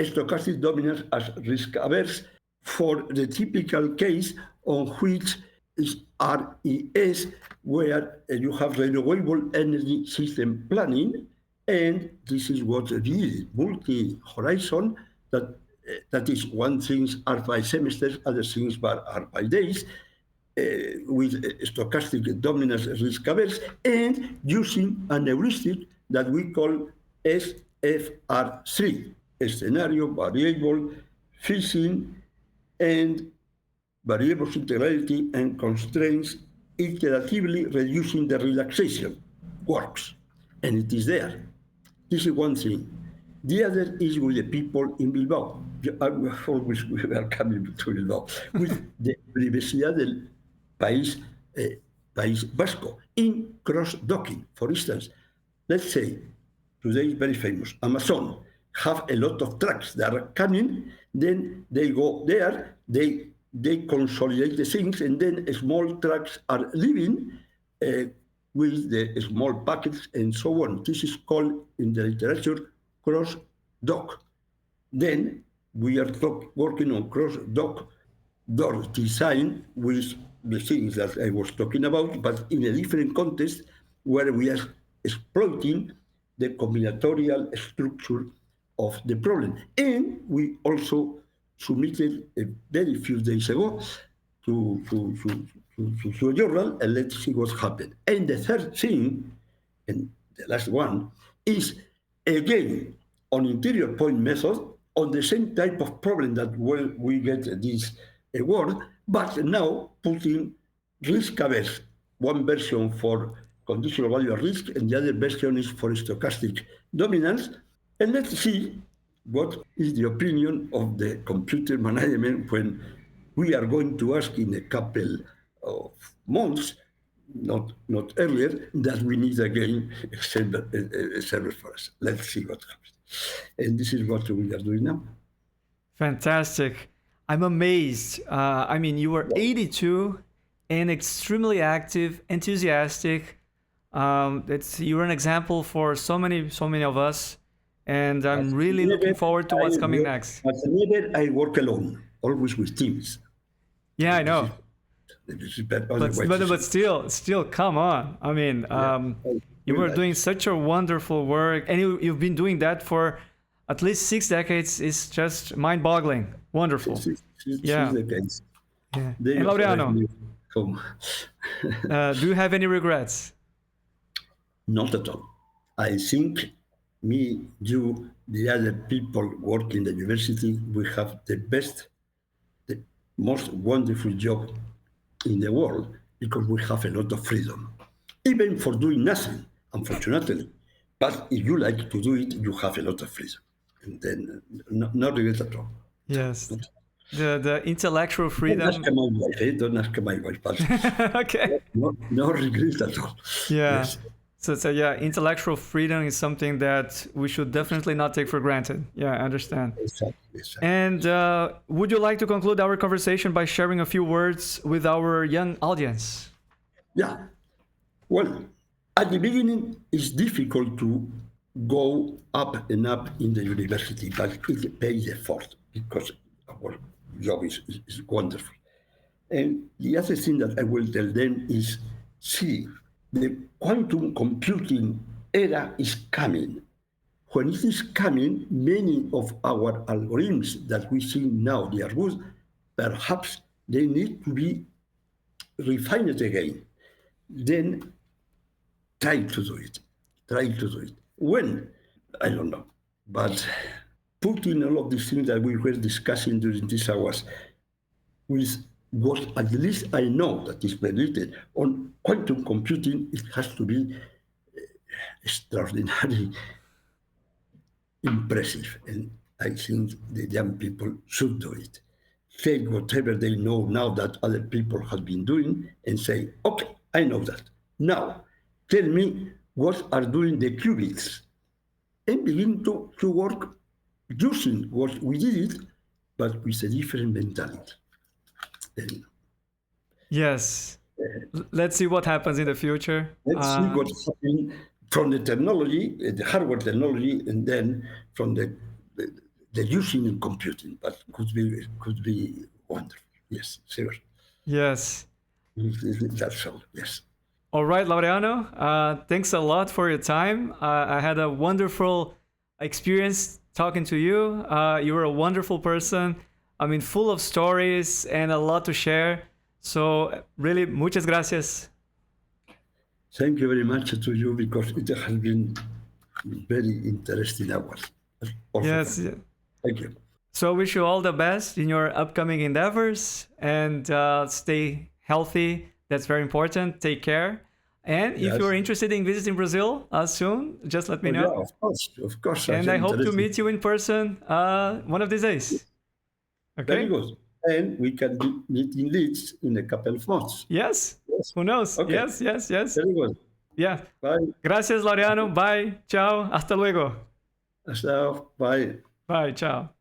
stochastic dominance as risk-averse for the typical case on which is RES, where you have renewable energy system planning, and this is what the multi-horizon, that is one things are by semesters, other things are by days, with stochastic dominance risk-averse, and using a heuristic that we call SFR3, scenario, variable, phasing, and variables integrality and constraints, iteratively reducing the relaxation works, and it is there. This is one thing. The other is with the people in Bilbao. Always we are coming to Bilbao with the Universidad del País Vasco in cross-docking. For instance, let's say today is very famous, Amazon have a lot of trucks that are coming, then they go there, they consolidate the things, and then small trucks are leaving with the small packets and so on. This is called in the literature cross-dock. Then we are working on cross-dock door design with the things that I was talking about, but in a different context where we are exploiting the combinatorial structure of the problem. And we also submitted a very few days ago to a journal, and let's see what happened. And the third thing, and the last one, is again on interior point method on the same type of problem that we get this award, but now putting risk-averse, one version for conditional value of risk, and the other version is for stochastic dominance. And let's see what is the opinion of the computer management when we are going to ask in a couple of months, not earlier, that we need again a server for us. Let's see what happens. And this is what we are doing now. Fantastic. I'm amazed. I mean, you were 82 and extremely active, enthusiastic. You're an example for so many of us. And I'm really looking forward to what's coming next. As a leader, I work alone, always with teams. Yeah, I know. But still, come on. I mean, you were doing such a wonderful work, and you've been doing that for at least 6 decades. It's just mind-boggling. Wonderful. Six decades. Yeah. And Laureano, do you have any regrets? Not at all. I think me, you, the other people working in the university, we have the best, the most wonderful job in the world because we have a lot of freedom, even for doing nothing, unfortunately. But if you like to do it, you have a lot of freedom. And then no regret at all. Yes. The intellectual freedom. Don't ask my wife, but okay. No regret at all. Yeah. Yes. So yeah, intellectual freedom is something that we should definitely not take for granted. Yeah, I understand. Exactly. And would you like to conclude our conversation by sharing a few words with our young audience? Yeah. Well, at the beginning, it's difficult to go up and up in the university, but it pays effort because our job is wonderful. And the other thing that I will tell them is, see, the quantum computing era is coming. When it is coming, many of our algorithms that we see now, they are good, perhaps they need to be refined again. Then try to do it. When? I don't know. But putting all of these things that we were discussing during these hours with what at least I know that is related on quantum computing, it has to be extraordinarily impressive. And I think the young people should do it. Take whatever they know now that other people have been doing and say, okay, I know that. Now, tell me what are doing the qubits and begin to work using what we did, but with a different mentality. Yes. Let's see what happens in the future. Let's see what's happening from the technology, the hardware technology, and then from the using in computing, but could be wonderful. Yes, sure. Yes. That's all. Yes. All right, Laureano. Thanks a lot for your time. I had a wonderful experience talking to you. You were a wonderful person. I mean, full of stories and a lot to share. So really, muchas gracias. Thank you very much to you, because it has been very interesting hours. Yes. Thank you. So I wish you all the best in your upcoming endeavors, and stay healthy. That's very important. Take care. And if Yes. you're interested in visiting Brazil soon, just let me know. Yeah, of course. And I I'm hope to interested. meet you in person one of these days. Very Okay? good. And we can meet in Leeds in a couple of months. Yes? Yes. Who knows? Okay. Yes. Very good. Yeah. Bye. Gracias, Laureano. Bye. Ciao. Hasta luego. Hasta. Bye. Bye. Ciao.